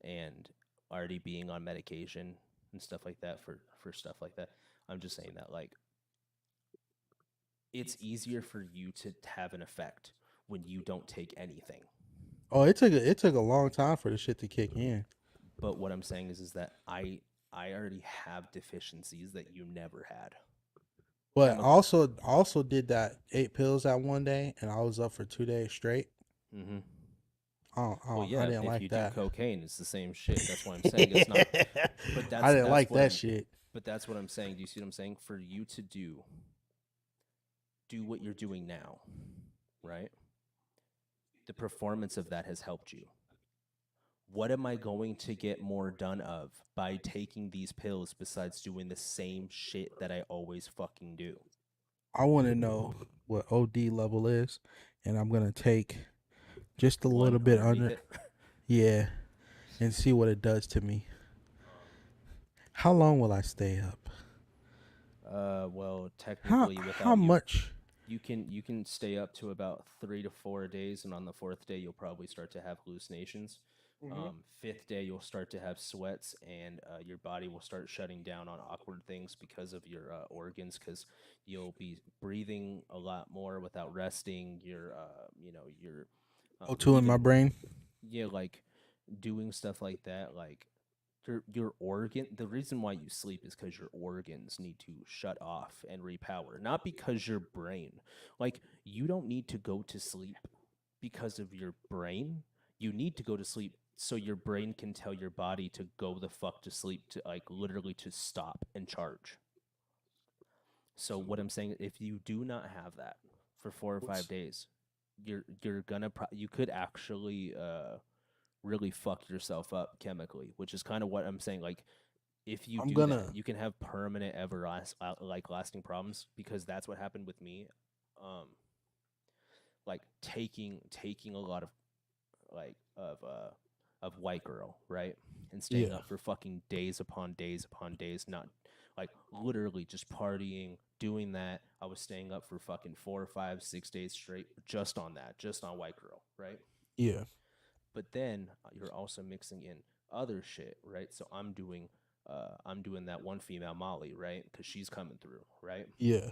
and already being on medication and stuff like that for stuff like that, I'm just saying that like it's easier for you to have an effect when you don't take anything. Oh, it took a long time for the shit to kick in. But what I'm saying is that I already have deficiencies that you never had. But Chemical. also did that 8 pills that one day, and I was up for 2 days straight. Mm-hmm. Well, I yeah. didn't If like you do that. cocaine, it's the same shit. That's why I'm saying it's not. But I didn't that's like what that I'm. shit. But that's what I'm saying. Do you see what I'm saying? For you to do what you're doing now, right? The performance of that has helped you. What am I going to get more done of by taking these pills besides doing the same shit that I always fucking do? I want to know what OD level is, and I'm gonna take just a little One bit underneath under, it. yeah, and see what it does to me. How long will I stay up? Well, How technically, how without you, much? you can stay up to about 3 to 4 days, and on the fourth day, you'll probably start to have hallucinations. Fifth day, you'll start to have sweats, and your body will start shutting down on awkward things because of your organs, because you'll be breathing a lot more without resting. Your O2 in my even brain. yeah, like doing stuff like that, like your organ the reason why you sleep is because your organs need to shut off and repower, not because your brain, like you don't need to go to sleep because of your brain. You need to go to sleep so your brain can tell your body to go the fuck to sleep, to like literally to stop and charge. So what I'm saying, if you do not have that for 4 or 5 days, you're gonna you could actually really fuck yourself up chemically, which is kind of what I'm saying. Like, if you I'm do that, gonna you can have permanent, like lasting problems because that's what happened with me. Um, like taking a lot of like of white girl, right, and staying yeah up for fucking days upon days upon days, not like literally just partying, doing that. I was staying up for fucking 4 or 5, 6 days straight just on that, just on white girl, right? yeah But then you're also mixing in other shit, right? So I'm doing that one female Molly, right? Because she's coming through, right? yeah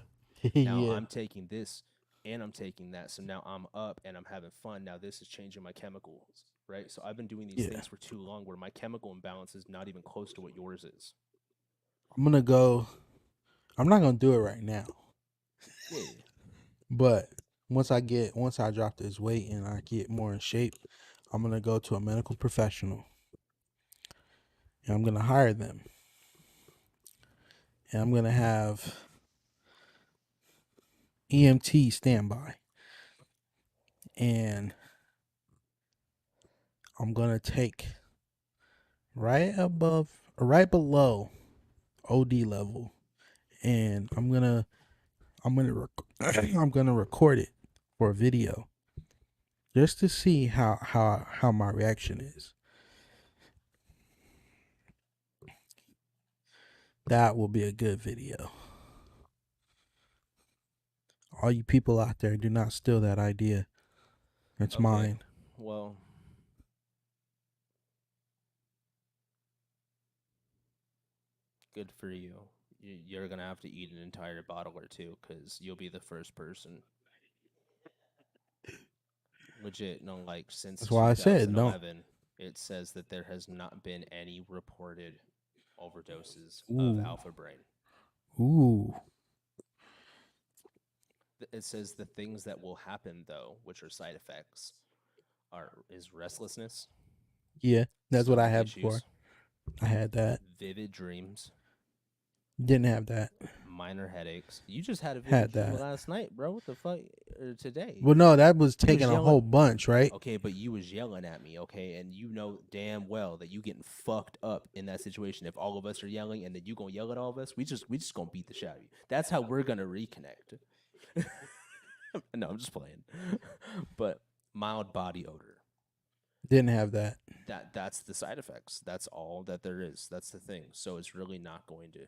Now yeah I'm taking this and I'm taking that. So now I'm up and I'm having fun. Now this is changing my chemicals, right? So I've been doing these yeah. things for too long where my chemical imbalance is not even close to what yours is. I'm gonna go. I'm not gonna do it right now, Yeah. but once I drop this weight and I get more in shape, I'm gonna go to a medical professional and I'm gonna hire them and I'm gonna have EMT standby and I'm gonna take right below OD level, and I'm gonna record it for a video just to see how my reaction is. That will be a good video. All you people out there, do not steal that idea. It's Okay. mine. Well, good for you. You're gonna have to eat an entire bottle or two because you'll be the first person. Legit, no, like since That's why I said don't. 2011, it says that there has not been any reported overdoses of Ooh, alpha brain. ooh, It says the things that will happen though, which are side effects, are is restlessness, yeah. That's what I stomach had before. issues, I had that. vivid dreams, Didn't have that. Minor headaches. You just had a vivid Had dream that. last night, bro. What the fuck? Or today? Well, no, that was You was taking a yelling. whole bunch, right? Okay, but you was yelling at me, okay, and you know damn well that you getting fucked up in that situation. If all of us are yelling and then you gonna yell at all of us, we just gonna beat the shit out of you. That's how we're gonna reconnect. No, I'm just playing. But mild body odor. Didn't have that. That's the side effects. That's all that there is. That's the thing. So it's really not going to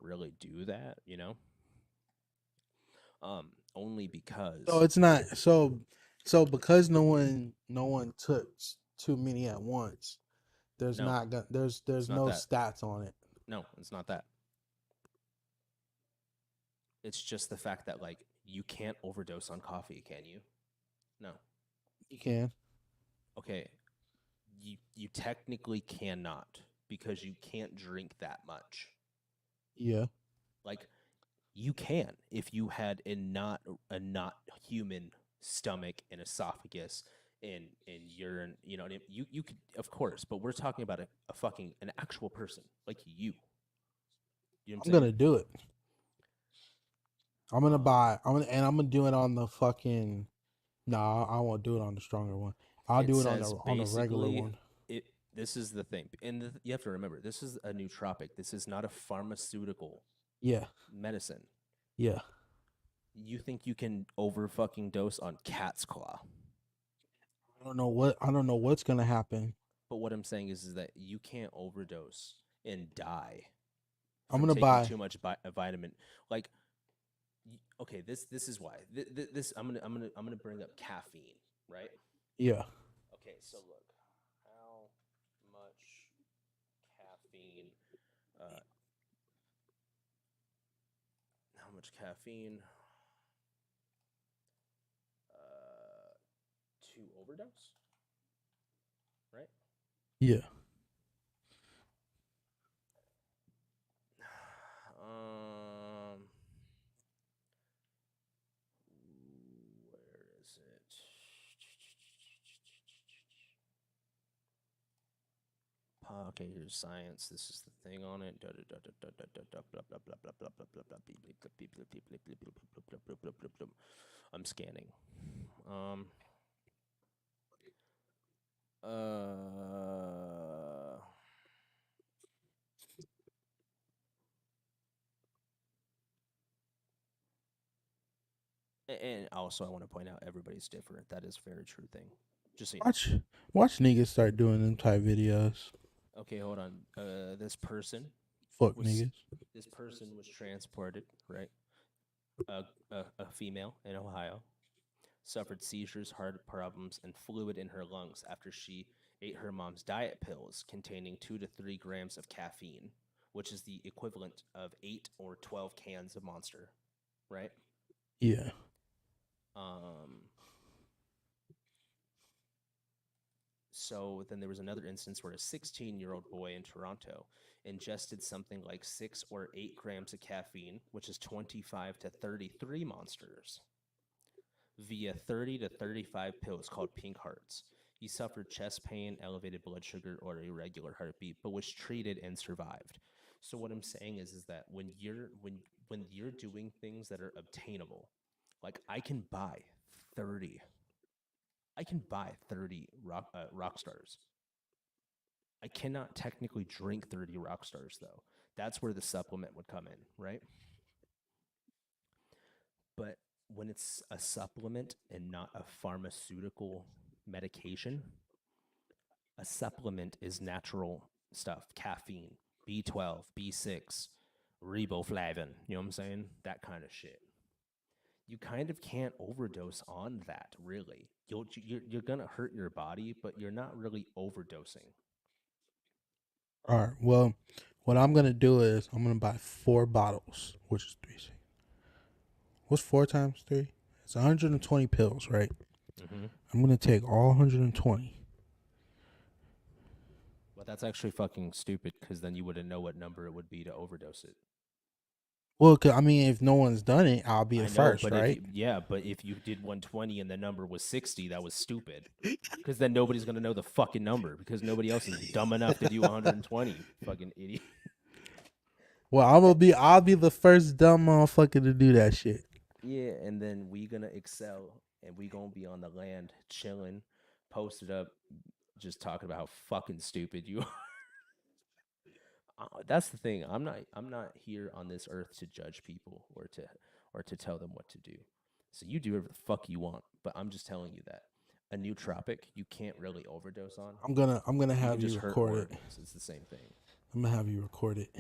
really do that, you know? Only because So it's not so because no one took too many at once. There's no, not gonna it's there's not no that. stats on it. No, it's not that. It's just the fact that like you can't overdose on coffee, can you? No. You can. Okay. You technically cannot because you can't drink that much. Yeah. Like you can if you had a not human stomach and esophagus and urine, you know, you could, of course, but we're talking about a fucking an actual person like you. You know what I'm I'm saying? gonna do it. I'm gonna Um, buy. I'm gonna do it on the fucking. No, I won't do it on the stronger one. I'll it do it on says the regular basically one. it. This is the thing, and you have to remember this is a nootropic. This is not a pharmaceutical Yeah. medicine. Yeah. You think you can over fucking dose on cat's claw? I don't know what's gonna happen. But what I'm saying is that you can't overdose and die I'm from gonna taking buy. too much vitamin. Like, okay, this is why. This I'm gonna bring up caffeine, right? Yeah. Okay, so look, how much caffeine? Uh, how much caffeine? To overdose, right? Yeah. Um, where is it? Okay, here's science. This is the thing on it. I'm scanning. Um. Uh. And also, I want to point out everybody's different. That is a very true thing. Just so you know. Watch niggas start doing them type videos. Okay, hold on. Fuck Was niggas. this person was transported, right? A female in Ohio suffered seizures, heart problems, and fluid in her lungs after she ate her mom's diet pills containing 2 to 3 grams of caffeine, which is the equivalent of 8 or 12 cans of Monster, right? Yeah. Um, so then there was another instance where a 16-year-old boy in Toronto ingested something like 6 or 8 grams of caffeine, which is 25 to 33 Monsters, via 30 to 35 pills called Pink Hearts. He suffered chest pain, elevated blood sugar, or irregular heartbeat, but was treated and survived. So what I'm saying is that when you're doing things that are obtainable, like I can buy 30, I can buy 30 rock stars. I cannot technically drink 30 rock stars though. That's where the supplement would come in, right? But when it's a supplement and not a pharmaceutical medication, a supplement is natural stuff, caffeine, B12, B6, riboflavin, you know what I'm saying? That kind of shit. You kind of can't overdose on that, really. You're going to hurt your body, but you're not really overdosing. All right. Well, what I'm gonna do is I'm gonna buy 4 bottles, which is 3. What's 4 times 3? It's 120 pills, right? Mm-hmm. I'm gonna take all 120. But that's actually fucking stupid because then you wouldn't know what number it would be to overdose it. Well, I mean, if no one's done it, I'll be I the know, first, but if right? you, yeah, but if you did 120 and the number was 60, that was stupid. Because then nobody's gonna know the fucking number because nobody else is dumb enough to do 120. Fucking idiot. Well, I'll be the first dumb motherfucker to do that shit. Yeah, and then we gonna excel, and we gonna be on the land chilling, posted up, just talking about how fucking stupid you are. That's the thing. I'm not here on this earth to judge people or to tell them what to do. So you do whatever the fuck you want. But I'm just telling you that a nootropic you can't really overdose on. I'm gonna You can have just you hurt record it. organs. It's the same thing. I'm gonna have you record it.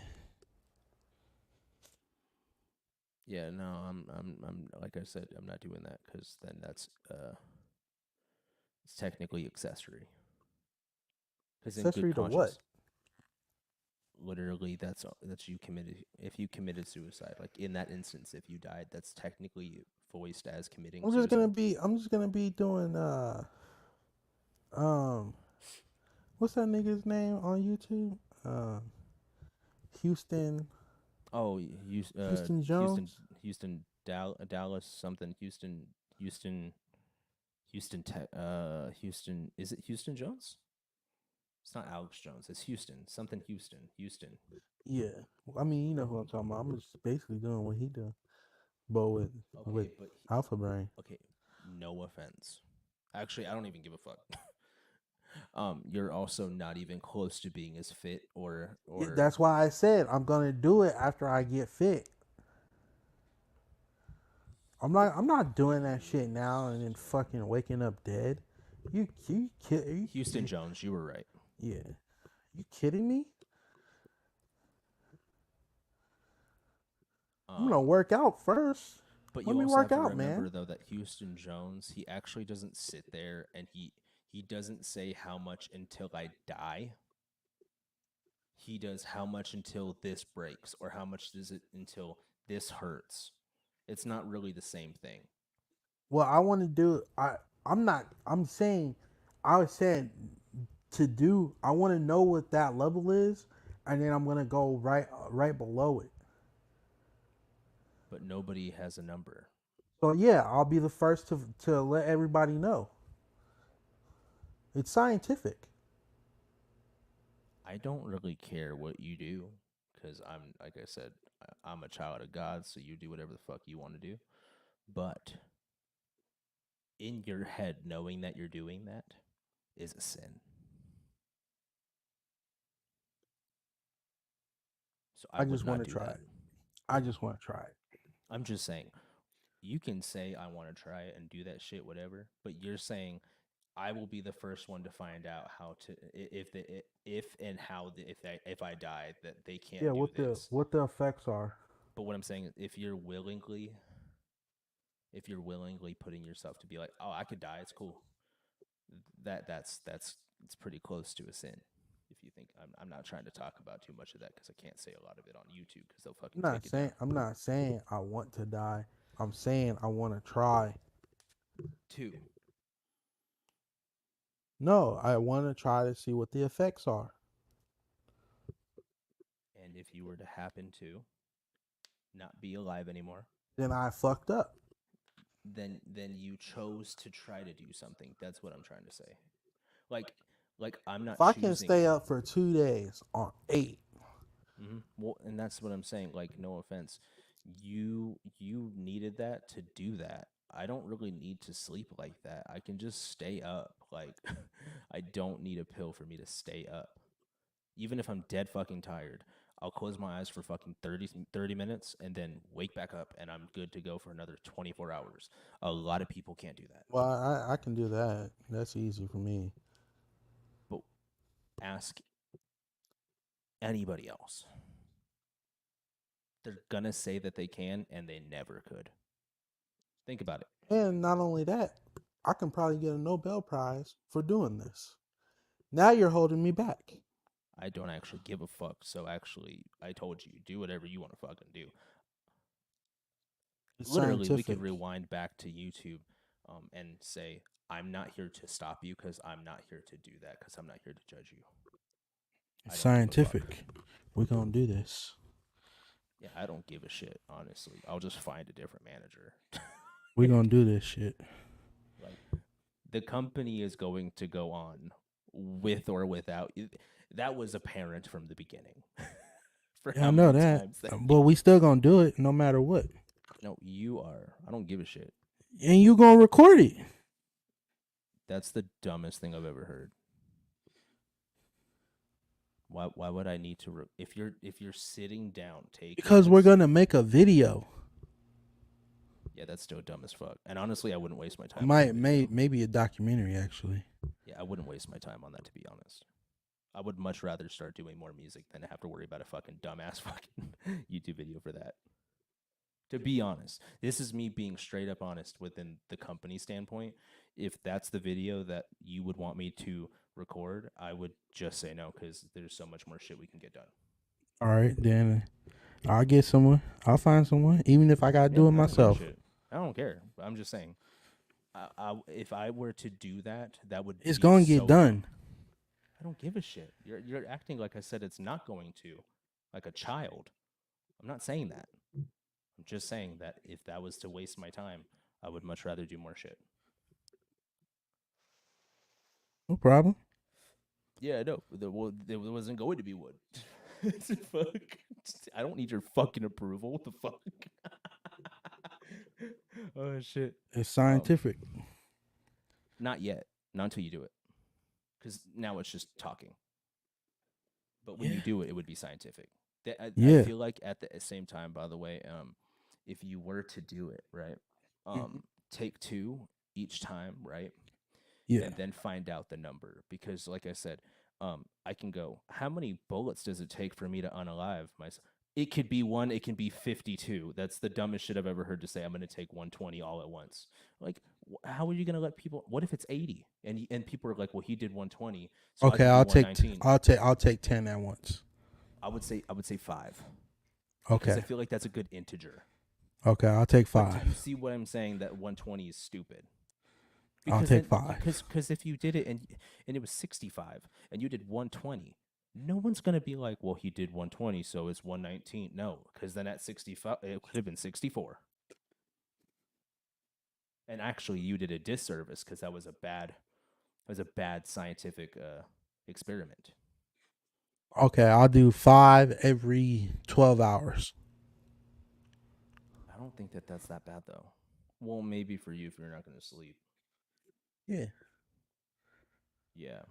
Yeah, no, I'm like I said, I'm not doing that because then that's it's technically accessory. Because in good Accessory to what? conscience, literally, that's you committed. If you committed suicide, like in that instance, if you died, that's technically voiced as committing suicide. I'm just gonna be doing um what's that nigga's name on YouTube? Houston Oh, Houston Houston, Jones. Dallas, something, Houston, Houston. Is it Houston Jones? It's not Alex Jones. It's Houston, something Houston. Yeah, I mean you know who I'm talking about. I'm just basically doing what he do, but with Okay, but Alpha Brain. okay, no offense. Actually, I don't even give a fuck. You're also not even close to being as fit Yeah, or that's why I said I'm gonna do it after I get fit. I'm not doing that shit now and then fucking waking up dead. Houston Jones. You were right. Yeah. You kidding me? I'm gonna Um, work out first. but Let you me also work have to out, man. remember though that Houston Jones, he actually doesn't sit there and he doesn't say how much until I die. He does how much until this breaks or how much does it until this hurts. It's not really the same thing. Well, I want to do. I'm not. I'm saying. I was saying to do. I want to know what that level is, and then I'm gonna go right below it. But nobody has a number. So yeah, I'll be the first to let everybody know. It's scientific. I don't really care what you do because I'm like I said, I'm a child of God, so you do whatever the fuck you want to do. But in your head, knowing that you're doing that is a sin. So I I would just want not to do try that. it. I just want to try it. I'm just saying, you can say I want to try it and do that shit, whatever. But you're saying I will be the first one to find out how to if and how if I die that they Yeah, can't do this. what the effects are. But what I'm saying is, if you're willingly putting yourself to be like, oh, I could die, it's cool. That's it's pretty close to a sin. If you think I'm not trying to talk about too much of that because I can't say a lot of it on YouTube because they'll fucking take it down. I'm not saying I want to die. I'm saying I want to try. Two, No, I want to try to see what the effects are. and if you were to happen to not be alive anymore, Then I fucked up. then you chose to try to do something. That's what I'm trying to say. Like I'm If not I can choosing. stay up for 2 days on 8, Well, and that's what I'm saying. Like, no offense, you needed that to do that. I don't really need to sleep like that. I can just stay up. Like, I don't need a pill for me to stay up. Even if I'm dead fucking tired, I'll close my eyes for fucking 30 minutes and then wake back up and I'm good to go for another 24 hours. A lot of people can't do that. well, I can do that. That's easy for me. But ask anybody else. They're gonna say that they can and they never could. Think about it. And not only that, I can probably get a Nobel Prize for doing this. Now you're holding me back. I don't actually give a fuck. So actually, I told you, do whatever you want to fucking do. It's Literally, we could scientific. rewind back to YouTube and say, I'm not here to stop you because I'm not here to do that because I'm not here to judge you. It's I don't give a fuck. scientific. We're going to do this. Yeah, I don't give a shit, honestly. I'll just find a different manager. We're going to do this shit. Like, the company is going to go on with or without. That was apparent from the beginning. for Yeah, how I know many that. times that But we still gonna do it no matter what. No, you are. I don't give a shit. And you gonna record it. That's the dumbest thing I've ever heard. Why would I need to if you're sitting down taking Because we're this? gonna make a video. Yeah, that's still dumb as fuck. And honestly, I wouldn't waste my time on that Might video. maybe a documentary actually. Yeah, I wouldn't waste my time on that, to be honest. I would much rather start doing more music than have to worry about a fucking dumbass fucking YouTube video for that. To be honest, this is me being straight up honest within the company standpoint. If that's the video that you would want me to record, I would just say no because there's so much more shit we can get done. All right, then I'll get someone. I'll find someone, even if I gotta Yeah, do it I don't give a myself. shit. I don't care. I'm just saying. If I were to do that, that would It's be gonna get so done. dumb. I don't give a shit. You're acting like I said it's not going to, like a child. I'm not saying that. I'm just saying that if that was to waste my time, I would much rather do more shit. No problem. Yeah, I know. There wasn't going to be wood. Fuck. I don't need your fucking approval. What the fuck? Oh shit. It's Um, scientific. not yet. Not until you do it. Because now it's just talking. But when Yeah. you do it, it would be scientific. I Yeah. feel like at the same time, by the way, if you were to do it, right, Mhm. take two each time, right, Yeah. and then find out the number. Because, like I said, I can go, how many bullets does it take for me to unalive myself? It could be one, it can be 52. That's the dumbest shit I've ever heard to say. I'm going to take 120 all at once. Like, how are you going to let people? What if it's 80 and people are like, well, he did 120, so I Okay, can do 119. I'll take 10 at once. I would say 5 because I Okay. feel like that's a good integer. Okay, I'll take But do you 5. see what I'm saying? That 120 is stupid. I'll Because take then, 5. because if you did it and it was 65 and you did 120, no one's gonna be like, well, he did 120, so it's 119. No, because then at 65, it could have been 64. And actually, you did a disservice because that was a bad scientific experiment. Okay, I'll do 5 every 12 hours. I don't think that that's that bad though. Well, maybe for you if you're not gonna sleep. Yeah. Yeah,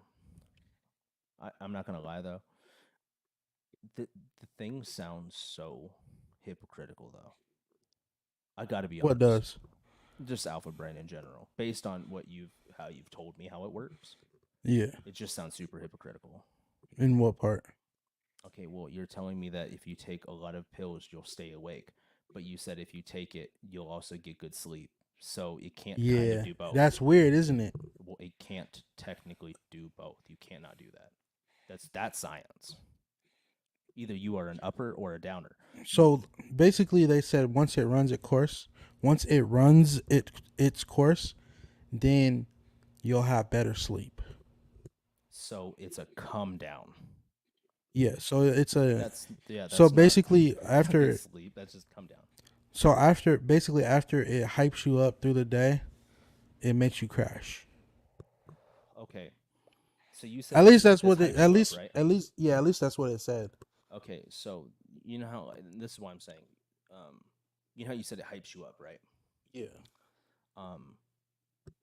I'm not gonna lie though. The thing sounds so hypocritical though. I got to be What honest. does? Just alpha brain in general, based on how you've told me how it works. Yeah. It just sounds super hypocritical. In what part? Okay, well, you're telling me that if you take a lot of pills, you'll stay awake, but you said if you take it, you'll also get good sleep. So it can't kind of Yeah. do both. That's weird, isn't it? Well, it can't technically do both. You cannot do that. That's science. Either you are an upper or a downer. So basically they said once it runs its course, then you'll have better sleep. So it's a come down. Yeah, so it's a That's yeah. so That's not basically that's not good after sleep. That's just come down. so after basically after it hypes you up through the day, it makes you crash. Okay. So you said At least that's this what it hypes you up, right? at least that's what it said. Okay. So you know how this is why I'm saying, um, you know how you said it hypes you up, right? Yeah. Um,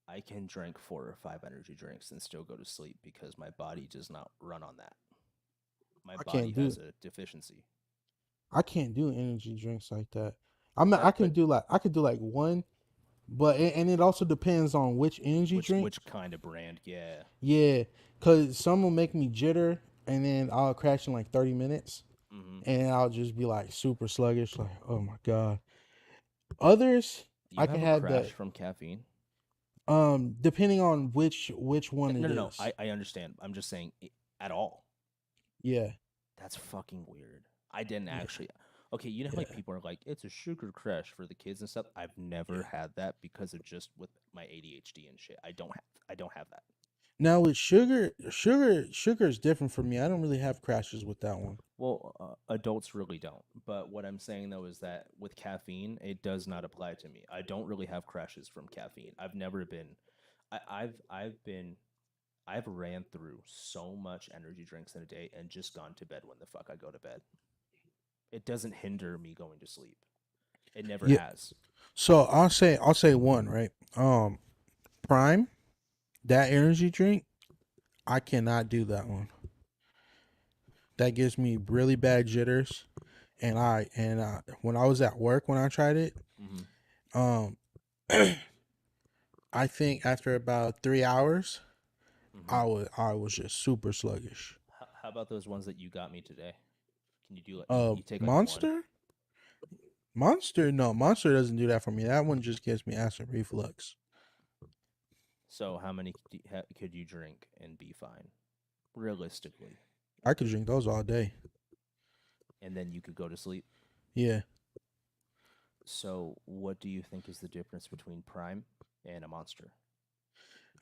I can drink 4 or 5 energy drinks and still go to sleep because my body does not run on that. My I body can't do has a deficiency. I can't do energy drinks like that. I mean But I could do like one, but and it also depends on which energy drink. which kind of brand? Yeah. Yeah, cuz some will make me jitter and then I'll crash in like 30 minutes Mm-hmm. and I'll just be like super sluggish like, "Oh my god." Others You I can have a have crash the from caffeine? depending on which one No, it no, no. is. I understand. I'm just saying at all. Yeah. That's fucking weird. I didn't Yeah. actually. Okay, you know how like Yeah. people are like it's a sugar crash for the kids and stuff. I've never Yeah. had that because of just with my ADHD and shit. I don't have that. Now with sugar is different for me. I don't really have crashes with that one. Well, adults really don't. But what I'm saying though is that with caffeine, it does not apply to me. I don't really have crashes from caffeine. I've never been. I've ran through so much energy drinks in a day and just gone to bed when the fuck I go to bed. It doesn't hinder me going to sleep. It never Yeah. has. So I'll say one, right? Prime, that energy drink, I cannot do that one. That gives me really bad jitters, and when I was at work when I tried it, Mm-hmm. um, I think after about 3 hours, Mm-hmm. I was just super sluggish. How about those ones that you got me today? Can you do like you take like one? Monster, Monster, no, Monster doesn't do that for me. That one just gives me acid reflux. So how many could you drink and be fine, realistically? I could drink those all day. And then you could go to sleep. Yeah, So what do you think is the difference between Prime and a Monster?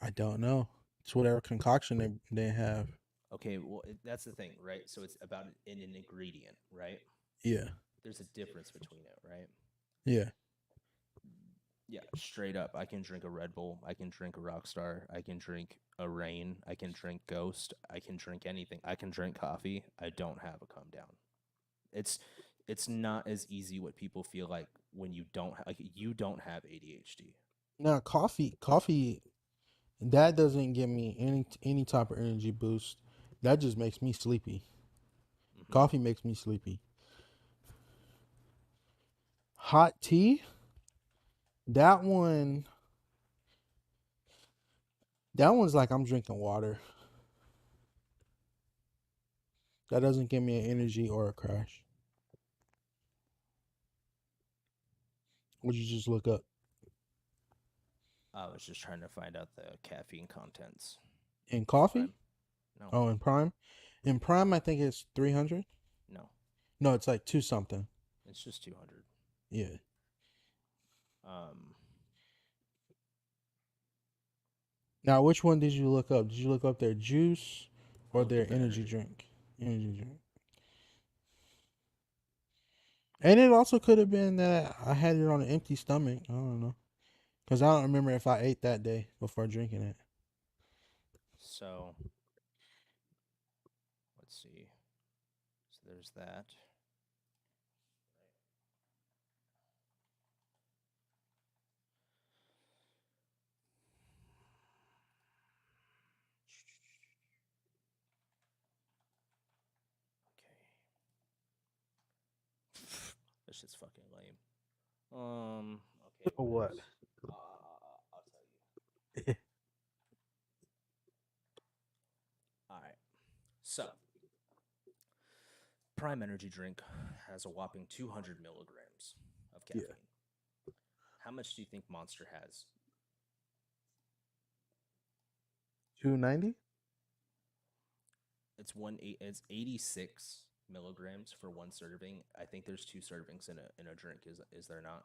I don't know. It's whatever concoction they have. Okay, well that's the thing, right? So it's about an ingredient, right? Yeah, There's a difference between it, right? yeah. Yeah, straight up. I can drink a Red Bull. I can drink a Rockstar. I can drink a Rain. I can drink Ghost. I can drink anything. I can drink coffee. I don't have a come down. It's it's not as easy what people feel like when you don't have ADHD. Now coffee, that doesn't give me any type of energy boost. That just makes me sleepy. Hmm. Coffee makes me sleepy. Hot tea, that one, that one's like I'm drinking water. That doesn't give me an energy or a crash. Would you just look up I was just trying to find out the caffeine contents. in coffee? Prime? No, Oh, in prime. In prime, I think it's 300. no. No, it's like two something. It's just 200. Yeah, Um, now, which one did you look up? Did you look up their juice I or looked their at their energy energy. drink? Energy drink. And it also could have been that I had it on an empty stomach. I don't know. Because I don't remember if I ate that day before drinking it. So let's see. So there's that. Okay. This shit's fucking lame. Okay, what What? else? I'll tell you. All right. So, Prime Energy drink has a whopping 200 milligrams of Yeah. caffeine. How much do you think Monster has? 290? It's 86 milligrams for one serving. I think there's two servings in a drink. Is there not?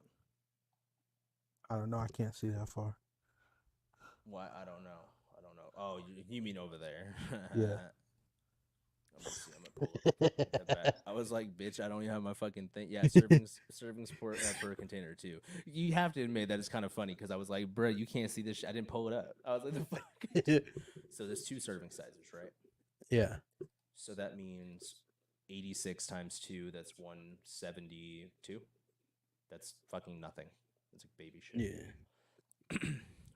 I don't know. I can't see that far. Why? I don't know. I don't know. Oh, you mean over there? Yeah. Let me see. I'm gonna pull up the fucking pipette. I was like, bitch, I don't even have my fucking thing. Yeah, servings per container too. You have to admit that it's kind of funny because I was like, bro, you can't see this. I didn't pull it up. I was like, the fuck. So there's two serving sizes, right? Yeah. So that means 86 times two. That's 172. That's fucking nothing. It's like baby shit, Yeah.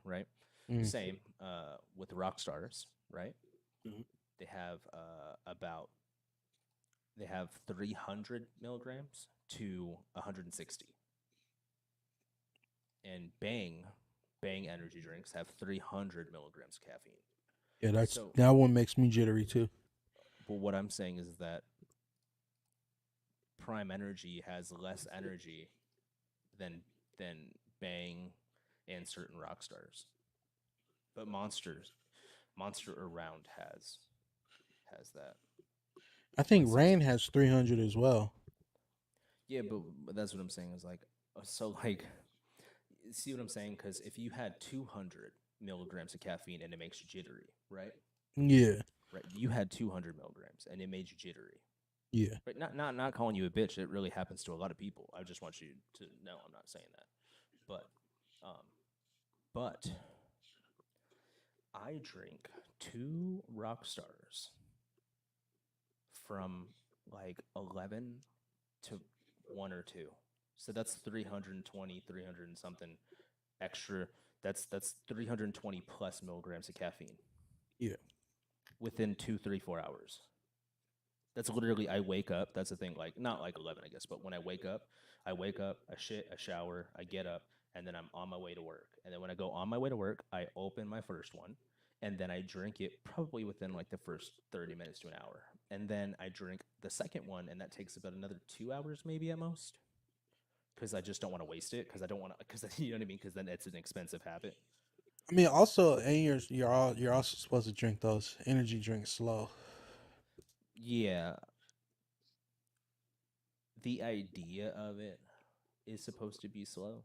right? Mm. Same with rock stars, right? Mhm. They have about they have 300 milligrams to 160, and Bang energy drinks have 300 milligrams of caffeine. Yeah, So, that one makes me jittery too. but what I'm saying is that Prime Energy has less energy than Bang and certain rock stars, but Monster around has that. I think Rain 160. has 300 as well. Yeah, but that's what I'm saying is like, so like, see what I'm saying? Because if you had 200 milligrams of caffeine and it makes you jittery, right? Yeah. Right. You had 200 milligrams and it made you jittery. Yeah. Right. Not calling you a bitch. It really happens to a lot of people. I just want you to know I'm not saying that. But, um, but I drink two rock stars from like 11 to one or two. So that's 320, 300 and something extra. That's 320 plus milligrams of caffeine Yeah. within 2, 3, 4 hours. That's literally I wake up. That's the thing. Like not like 11, I guess, but when I wake up, I shit, I shower, I get up, and then I'm on my way to work. And then when I go on my way to work, I open my first one, and then I drink it probably within like the first 30 minutes to an hour. And then I drink the second one, and that takes about another 2 hours maybe at most. Because I just don't want to waste it. Because I don't want to. Because you know what I mean. Because then it's an expensive habit. I mean, also, and you're also supposed to drink those energy drinks slow. Yeah, the idea of it is supposed to be slow,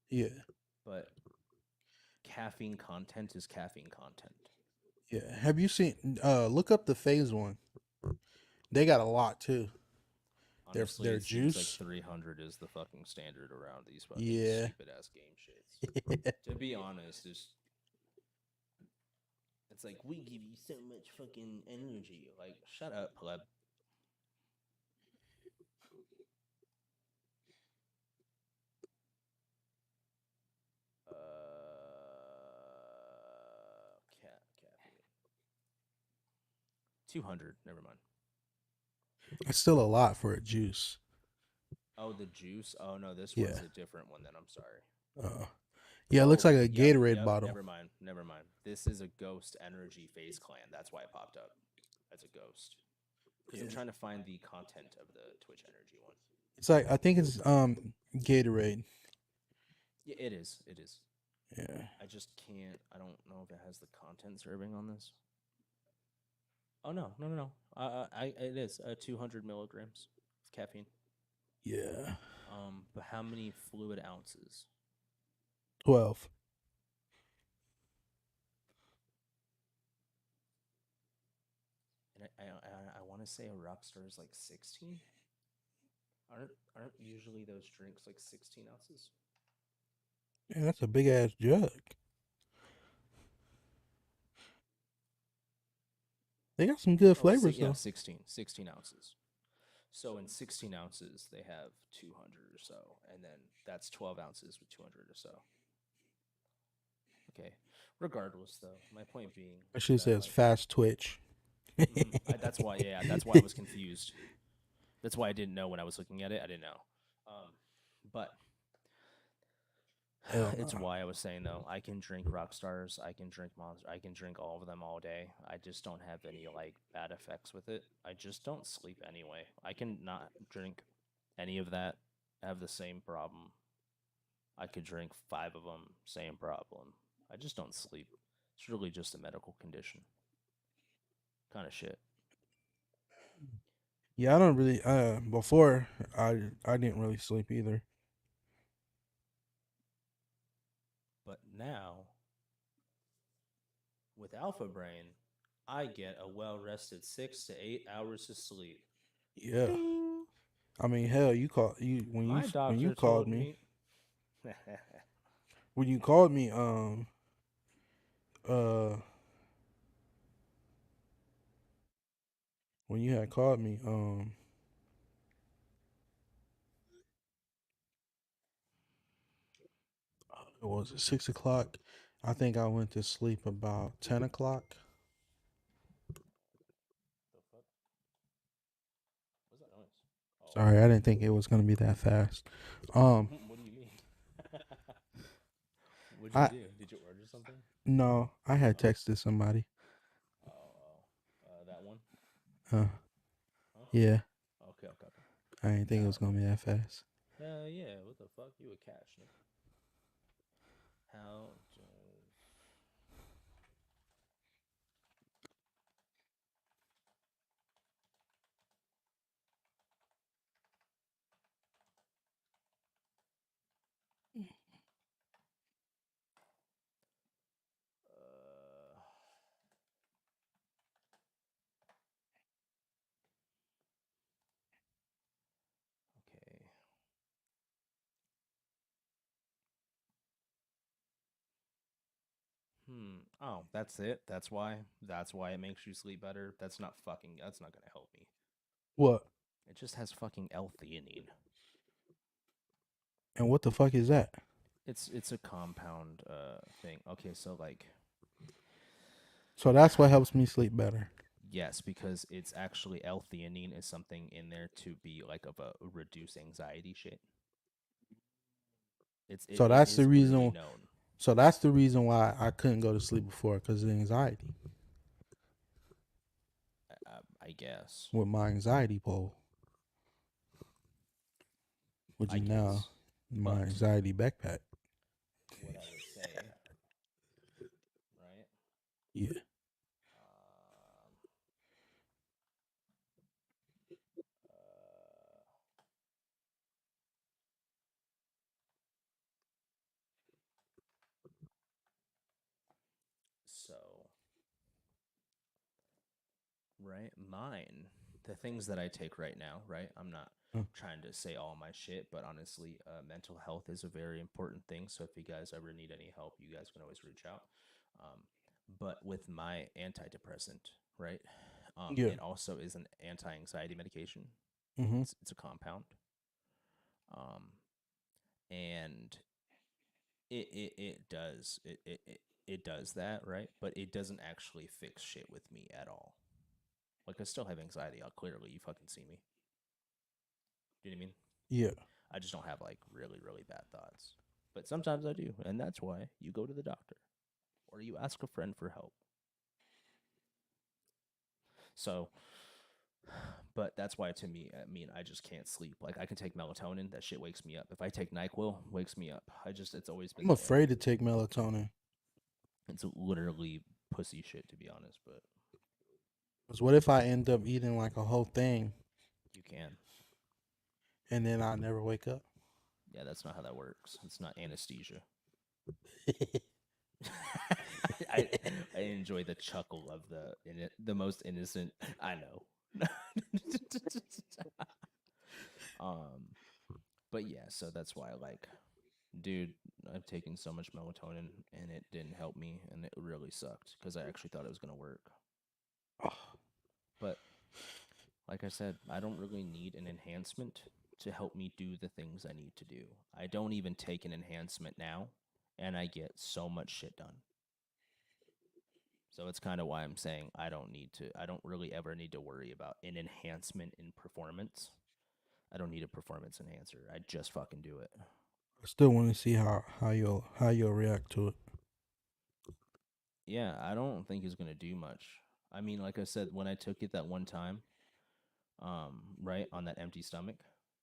Yeah. but caffeine content is caffeine content. Yeah. Have you seen? Look up the phase one. They got a lot too. Honestly, Their it seems like juice. 300 is the fucking standard around these fucking Yeah. stupid ass game shits. To be honest, it's like we give you so much fucking energy. Like, shut up, pleb. Caffeine. 200. Never mind. It's still a lot for a juice. Oh, the juice. Oh no, this Yeah. one's a different one. Then I'm sorry. Yeah, it looks Oh, like a yep, Gatorade yep. bottle. Never mind. Never mind. This is a Ghost Energy Face Clan. That's why it popped up as a ghost. Because I'm Yeah. trying to find the content of the Twitch Energy one. It's like I think it's Gatorade. Yeah, it is. It is. Yeah. I just can't. I don't know if it has the content serving on this. Oh no, no, no, no. It is 200 milligrams of caffeine. Yeah. But how many fluid ounces? 12. And I want to say a Rockstar is like 16. Aren't usually those drinks like 16 ounces? Man, that's a big ass jug. They got some good Oh, flavors yeah, though. 16 ounces. So in 16 ounces, they have 200 or so, and then that's 12 ounces with 200 or so. Okay. Regardless, though, my point being I is should say that it's like fast twitch. that's why that's why I was confused. That's why I didn't know when I was looking at it. I didn't know. But Hell it's no. why I was saying though, I can drink rock stars, I can drink monster, I can drink all of them all day. I just don't have any like bad effects with it. I just don't sleep anyway. I can not drink any of that, have the same problem. I could drink 5 of them, same problem. I just don't sleep. It's really just a medical condition. Kind of shit. Yeah, I don't really before I didn't really sleep either. But now with Alpha Brain, I get a well rested 6 to 8 hours of sleep. Yeah. Ding. I mean, hell, you call you My when you doctor called told me me. when you called me uh when you had called me what was it 6 o'clock? I think I went to sleep about 10 o'clock. The fuck? What's that noise? Oh, Sorry, I didn't think it was gonna be that fast. Um, what do you mean? What'd you I do? Did you order something? no, I had Oh, texted somebody. that one? Uh, Huh? yeah, Okay, okay, okay. I didn't think it was Hell gonna be yeah. that fast. Hell yeah. What the fuck? You a cash, nigga. How does. Uh, okay. Oh, that's it. That's why. That's why it makes you sleep better. That's not fucking. That's not gonna help me. What? It just has fucking L-theanine. And what the fuck is that? It's a compound thing. Okay, so like So that's what helps me sleep better. yes, because it's actually L-theanine is something in there to be like of a reduce anxiety shit. So It that's the is clearly reason. known. So that's the reason why I couldn't go to sleep before, because of anxiety I guess. with my anxiety pole, which I is now guess. my But anxiety backpack. what I would say, right? Yeah. Um, uh, so right, mine, the things that I take right now, right? I'm not Uh, trying to say all my shit, but honestly, mental health is a very important thing. So if you guys ever need any help, you guys can always reach out. Um, but with my antidepressant, right? Yeah. It also is an anti-anxiety medication. Mm-hmm. It's a compound, um, and it does that, right? But it doesn't actually fix shit with me at all. Like I still have anxiety. I'll clearly you fucking see me. Do you know what I mean? Yeah. I just don't have like really, really bad thoughts. But sometimes I do, and that's why you go to the doctor or you ask a friend for help. So, but that's why to me, I mean, I just can't sleep. Like I can take melatonin, that shit wakes me up. If I take NyQuil, wakes me up. It's always been I'm that way. afraid to take melatonin. It's literally pussy shit to be honest, but Because what if I end up eating like a whole thing you can. and then I never wake up? Yeah, that's not how that works. It's not anesthesia. I I enjoy the chuckle of the most innocent. I know. um, but yeah, so that's why like, dude, I've taken so much melatonin and it didn't help me, and it really sucked because I actually thought it was gonna work. But like I said, I don't really need an enhancement to help me do the things I need to do. I don't even take an enhancement now, and I get so much shit done. So it's kind of why I'm saying I don't really ever need to worry about an enhancement in performance. I don't need a performance enhancer. I just fucking do it. I still want to see how you'll react to it. Yeah, I don't think it's going to do much. I mean, like I said, when I took it that one time, right on that empty stomach,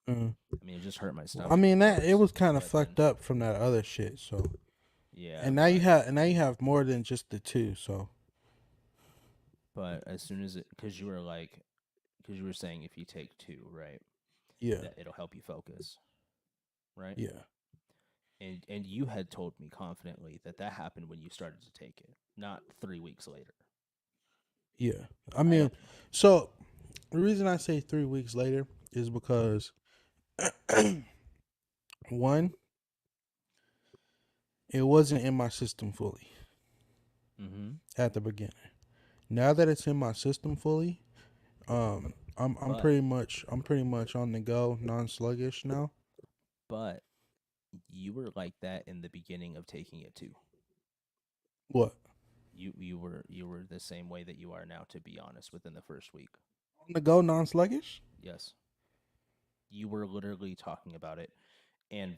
Mm. I mean, it just hurt my I stomach mean, at that it first, was kind of but then, fucked up from that other shit. So, yeah, and now you have more than just the two. So, but as soon as because you were like, because you were saying if you take two, right, yeah, that it'll help you focus, right? yeah, And you had told me confidently that that happened when you started to take it, not 3 weeks later. yeah. I I mean, don't. so the reason I say 3 weeks later is because one, it wasn't in my system fully Mm-hmm. at the beginning. Now that it's in my system fully, But I'm pretty much on the go, non sluggish now. but you were like that in the beginning of taking it too. What? You were the same way that you are now. To be honest, within the first week, On the go, non sluggish? yes, you were literally talking about it and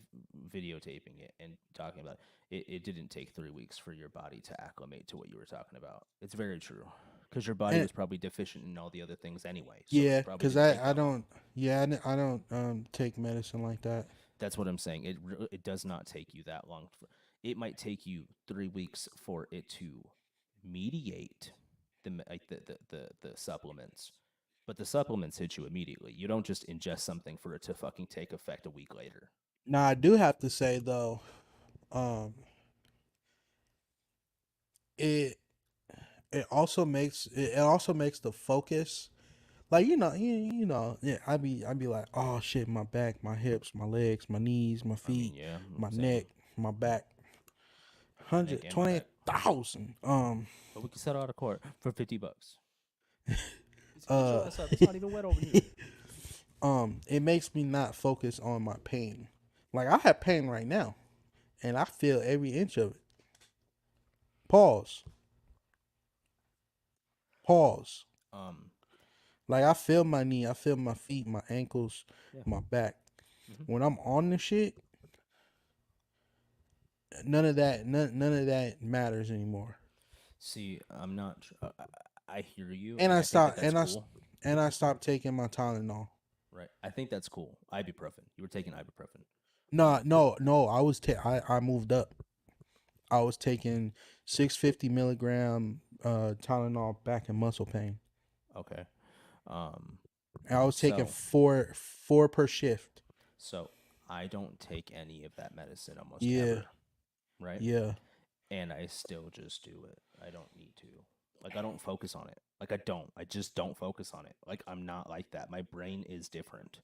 videotaping it and talking about it. It didn't take 3 weeks for your body to acclimate to what you were talking about. It's very true because your body And was probably deficient in all the other things anyway, so it yeah, probably cause didn't take I that long. don't I don't take medicine like that. That's what I'm saying. It does not take you that long. It might take you 3 weeks for it to mediate the supplements, but the supplements hit you immediately. You don't just ingest something for it to fucking take effect a week later. Now I do have to say though, um, it it also makes the focus like yeah I'd be like, oh shit, my back, my hips, my legs, my knees, my I mean, feet, yeah, my same neck, my back, my neck and my back. 120,000 But we can settle out of court for $50. He said, "Get your uh ass up. It's not even wet over here." it makes me not focus on my pain. Like I have pain right now, and I feel every inch of it. Pause. Pause. Um, Like I feel my knee, I feel my feet, my ankles, yeah. my back. Hmm. When I'm on the shit, none of that matters anymore. See, I'm not. I hear you, And and I I think stop that that's and I cool. and I stopped taking my Tylenol. Right. I think that's cool. Ibuprofen. You were taking ibuprofen. No, no, no. I moved up. I was taking 650 milligram Tylenol back in muscle pain. Okay. Um. And I was taking So, four per shift. so I don't take any of that medicine almost Yeah, ever. Right. yeah, And I still just do it. I don't need to. Like I don't focus on it. Like I don't. I just don't focus on it. Like I'm not like that. My brain is different.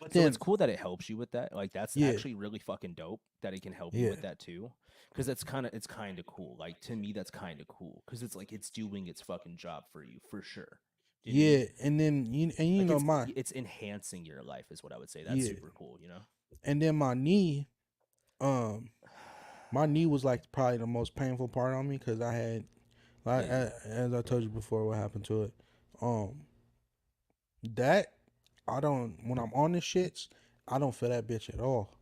but So it's then cool that it helps you with that. Like that's yeah, actually really fucking dope that it can help you yeah, with that too. Cuz it's kind of cool. Like to me that's kind of cool cuz it's like it's doing its fucking job for you for sure. Do you know what I mean? yeah. And then you Like know my it's enhancing your life is what I would say. That's yeah, super cool, you know? and then my knee, um, my knee was like probably the most painful part on me because I had, like, Yeah, yeah. as I told you before, what happened to it. Um, that I don't when I'm on the shits, I don't feel that bitch at all.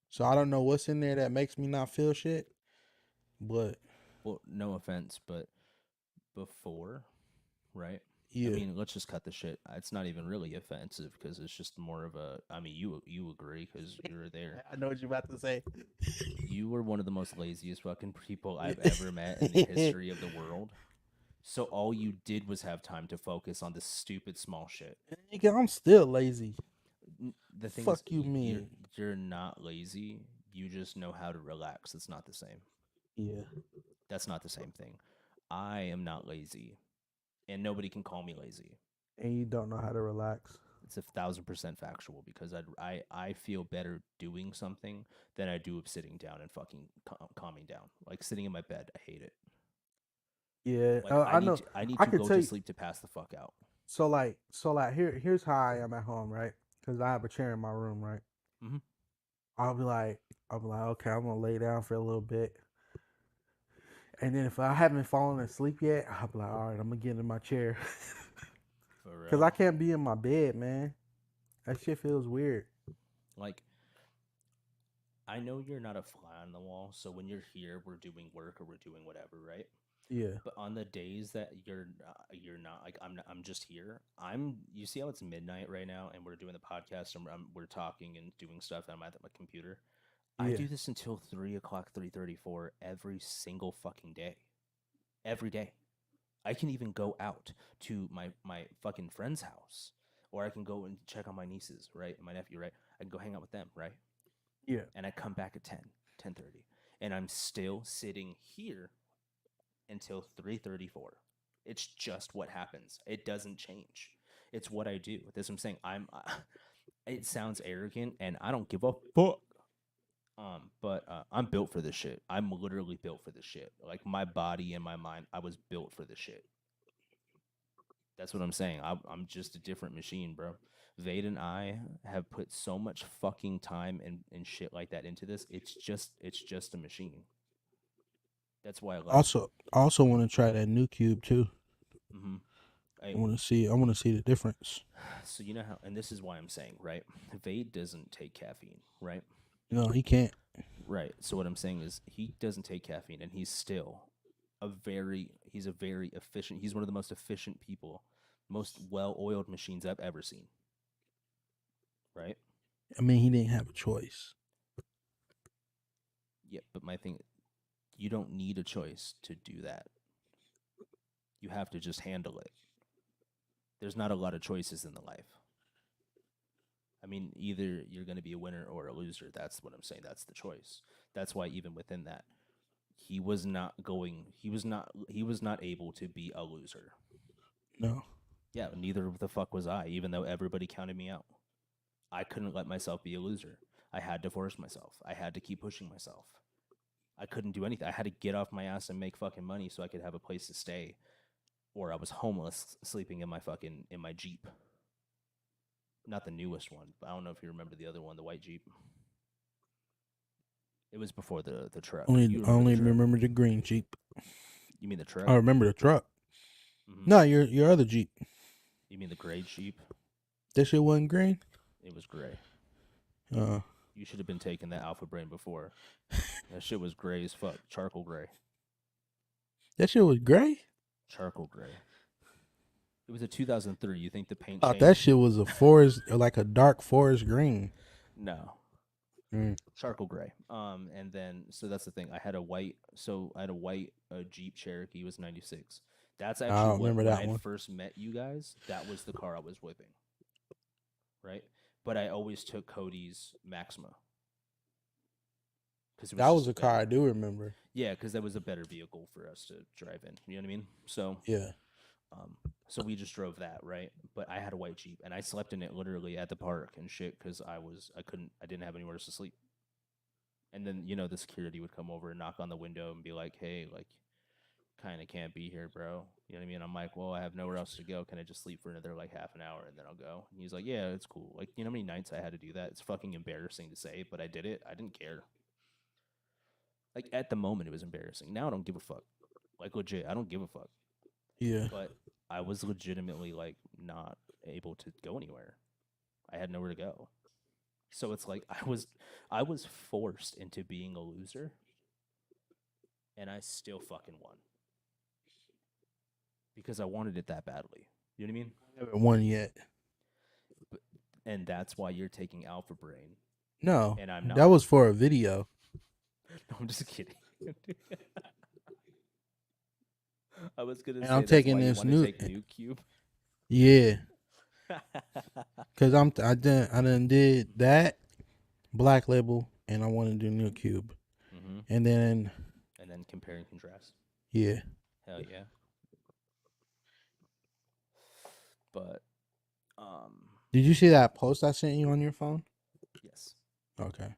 So I don't know what's in there that makes me not feel shit, but Well, no offense, but before, right? I yeah, mean, let's just cut the shit. It's not even really offensive because it's just more of a. I mean, you agree because you were there. I know what you're about to say. You were one of the most laziest fucking people I've ever met in the history of the world. So all you did was have time to focus on this stupid small shit. Nigga, I'm still lazy. The thing is, Fuck you you're mean? you're not lazy. You just know how to relax. It's not the same. Yeah, That's not the same thing. I am not lazy, and nobody can call me lazy. and you don't know how to relax. It's 1,000% factual because I feel better doing something than I do of sitting down and fucking calming down. Like sitting in my bed, I hate it. Yeah, Like I know. I need I to could go tell to you. sleep to pass the fuck out. So like here's how I am at home, right? Because I have a chair in my room, right? Hmm. I'll be like, okay, I'm gonna lay down for a little bit, and then if I haven't fallen asleep yet, I'll be like, all right, I'm gonna get in my chair, For because real. I can't be in my bed, man. That shit feels weird. Like I know you're not a fly on the wall, so when you're here, we're doing work or we're doing whatever, right? Yeah, But on the days that you're not like I'm just here. You see how it's midnight right now, and we're doing the podcast, and we're talking and doing stuff. And I'm at my computer. I yeah, do this until 3 o'clock, 3:34 every single fucking day. Every day. I can even go out to my fucking friend's house, or I can go and check on my nieces, right, and my nephew, right. I can go hang out with them, right, yeah. and I come back at 10:30, and I'm still sitting here until 3:34. It's just what happens. It doesn't change. It's what I do. That's what I'm saying. It sounds arrogant, and I don't give a fuck. But I'm built for this shit. I'm literally built for this shit. Like my body and my mind, I was built for this shit. That's what I'm saying. I'm just a different machine, bro. Vade and I have put so much fucking time and shit like that into this. It's just a machine. That's why I love it. I also want to try that new cube too. Hmm. I, I want to see the difference. so you know how, and this is why I'm saying, right? Vade doesn't take caffeine, right? No, he can't. Right. So what I'm saying is he doesn't take caffeine, and he's a very efficient. He's one of the most efficient people, most well-oiled machines I've ever seen. Right. I mean, he didn't have a choice. Yeah. But my thing, you don't need a choice to do that. You have to just handle it. There's not a lot of choices in the life. I mean, either you're going to be a winner or a loser. That's what I'm saying. That's the choice. That's why even within that, he was not able to be a loser. No, Yeah, neither the fuck was I, even though everybody counted me out. I couldn't let myself be a loser. I had to force myself. I had to keep pushing myself. I couldn't do anything. I had to get off my ass and make fucking money so I could have a place to stay, or I was homeless sleeping in my Jeep. Not the newest one, but I don't know if you remember the other one, the white Jeep. It was before the truck. You Only the truck? remember the green Jeep. You mean the truck? I remember the truck. Mm-hmm. No, your other Jeep. You mean the gray Jeep? That shit wasn't green. It was gray. Uh, You should have been taking that Alpha Brain before. That shit was gray as fuck. Charcoal gray. that shit was gray. Charcoal gray. It was a 2003. You think the paint I thought changed? that shit was a forest, like a dark forest green. No. Mm. Charcoal gray. And then so that's the thing. I had a white Jeep Cherokee. It was 96. That's I actually don't remember when that I one. first met you guys. That was the car I was whipping. Right? But I always took Cody's Maxima. That was a car I do remember. Yeah, because that was a better vehicle for us to drive in. You know what I mean? So yeah. So we just drove that, right? But I had a white Jeep, and I slept in it literally at the park and shit because I didn't have anywhere to sleep. And then the security would come over and knock on the window and be like, "Hey, like, kind of can't be here, bro." You know what I mean? I'm like, "Well, I have nowhere else to go. Can I just sleep for another like half an hour and then I'll go?" And he's like, "Yeah, it's cool." Like, how many nights I had to do that? It's fucking embarrassing to say, but I did it. I didn't care. Like at the moment, it was embarrassing. Now I don't give a fuck. Like legit, I don't give a fuck. Yeah. But I was legitimately like not able to go anywhere. I had nowhere to go. So it's like I was forced into being a loser and I still fucking won. Because I wanted it that badly. You know what I mean? I haven't won yet. And that's why you're taking Alpha Brain. No. And I'm not. That was for a video. No, I'm just kidding. I was gonna say I'm taking this new Cube. Yeah. Cause I done did that Black Label and I want to do New Cube. Mm-hmm. And then compare and contrast. Yeah. Hell yeah. But did you see that post I sent you on your phone? Yes. Okay.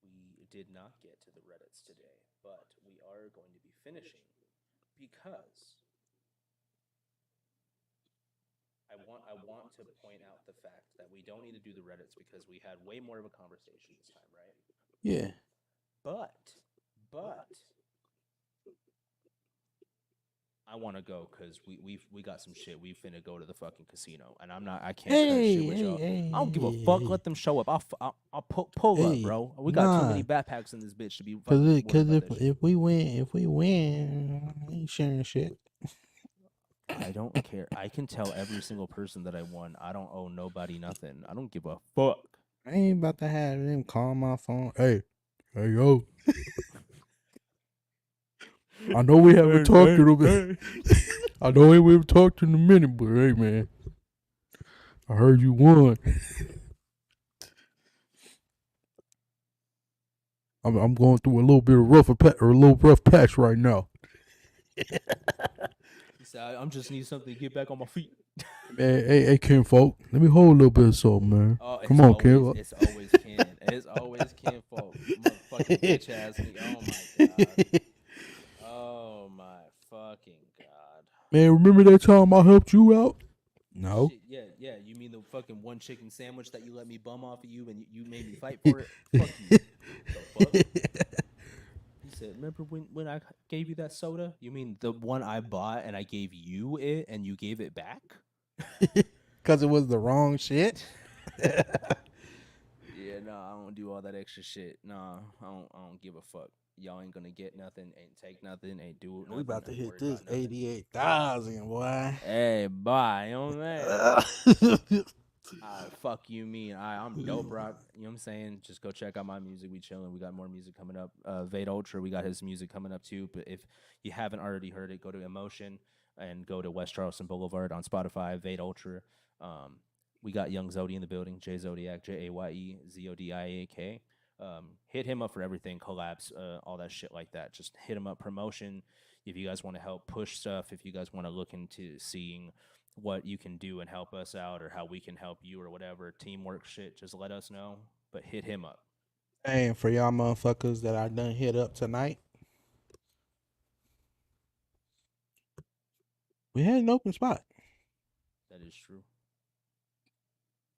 We did not get to the Reddits today, but we are going to be finishing because I want to point out the fact that we don't need to do the Reddits because we had way more of a conversation this time, right? Yeah. But I want to go because we got some shit. We finna go to the fucking casino, and I can't cut shit with y'all. I don't give a fuck. Let them show up. I'll pull up, bro. We got too many backpacks in this bitch to be fucking. Because if we win, I ain't sharing shit. I don't care. I can tell every single person that I won. I don't owe nobody nothing. I don't give a fuck. I ain't about to have them call my phone. Hey yo. I know we haven't talked in a minute. I know we haven't talked in a minute, but hey, man, I heard you won. I'm going through a little bit of rough patch right now. He said, "I'm just need something to get back on my feet." Hey, Ken folk, let me hold a little bit of something, man. Come on, Ken. It's always Ken. It's always Ken folk. Motherfucking bitch ass nigga. Oh my fucking god. Man, remember that time I helped you out? No. Shit, yeah. You mean the fucking one chicken sandwich that you let me bum off of you and you made me fight for it? Fuck you. The fuck? He said, "Remember when I gave you that soda? You mean the one I bought and I gave you it and you gave it back?" Because it was the wrong shit. Yeah, no, I don't do all that extra shit. No, I don't give a fuck. Y'all ain't gonna get nothing, ain't take nothing, ain't do nothing. We about to hit this 88,000, boy. Hey, bye. You know what I'm saying? Fuck you mean. I'm dope, rock. You know what I'm saying? Just go check out my music. We chilling. We got more music coming up. VADE Ultra, we got his music coming up too. But if you haven't already heard it, go to Emotion and go to West Charleston Boulevard on Spotify, VADE Ultra. We got Young Zodi in the building, J Zodiac, JAYEZODIAK. Hit him up for everything, collabs, all that shit like that. Just hit him up, promotion. If you guys want to help push stuff, if you guys want to look into seeing what you can do and help us out or how we can help you or whatever, teamwork shit, just let us know. But hit him up. And for y'all motherfuckers that I done hit up tonight, we had an open spot. That is true.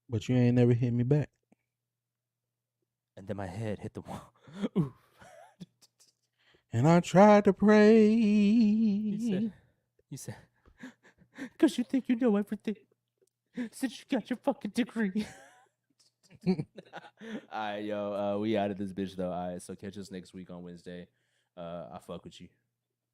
But you ain't never hit me back. And then my head hit the wall. Ooh. And I tried to pray. You said, because you think you know everything since you got your fucking degree. All right, yo, we out of this bitch though. All right, so catch us next week on Wednesday. I fuck with you.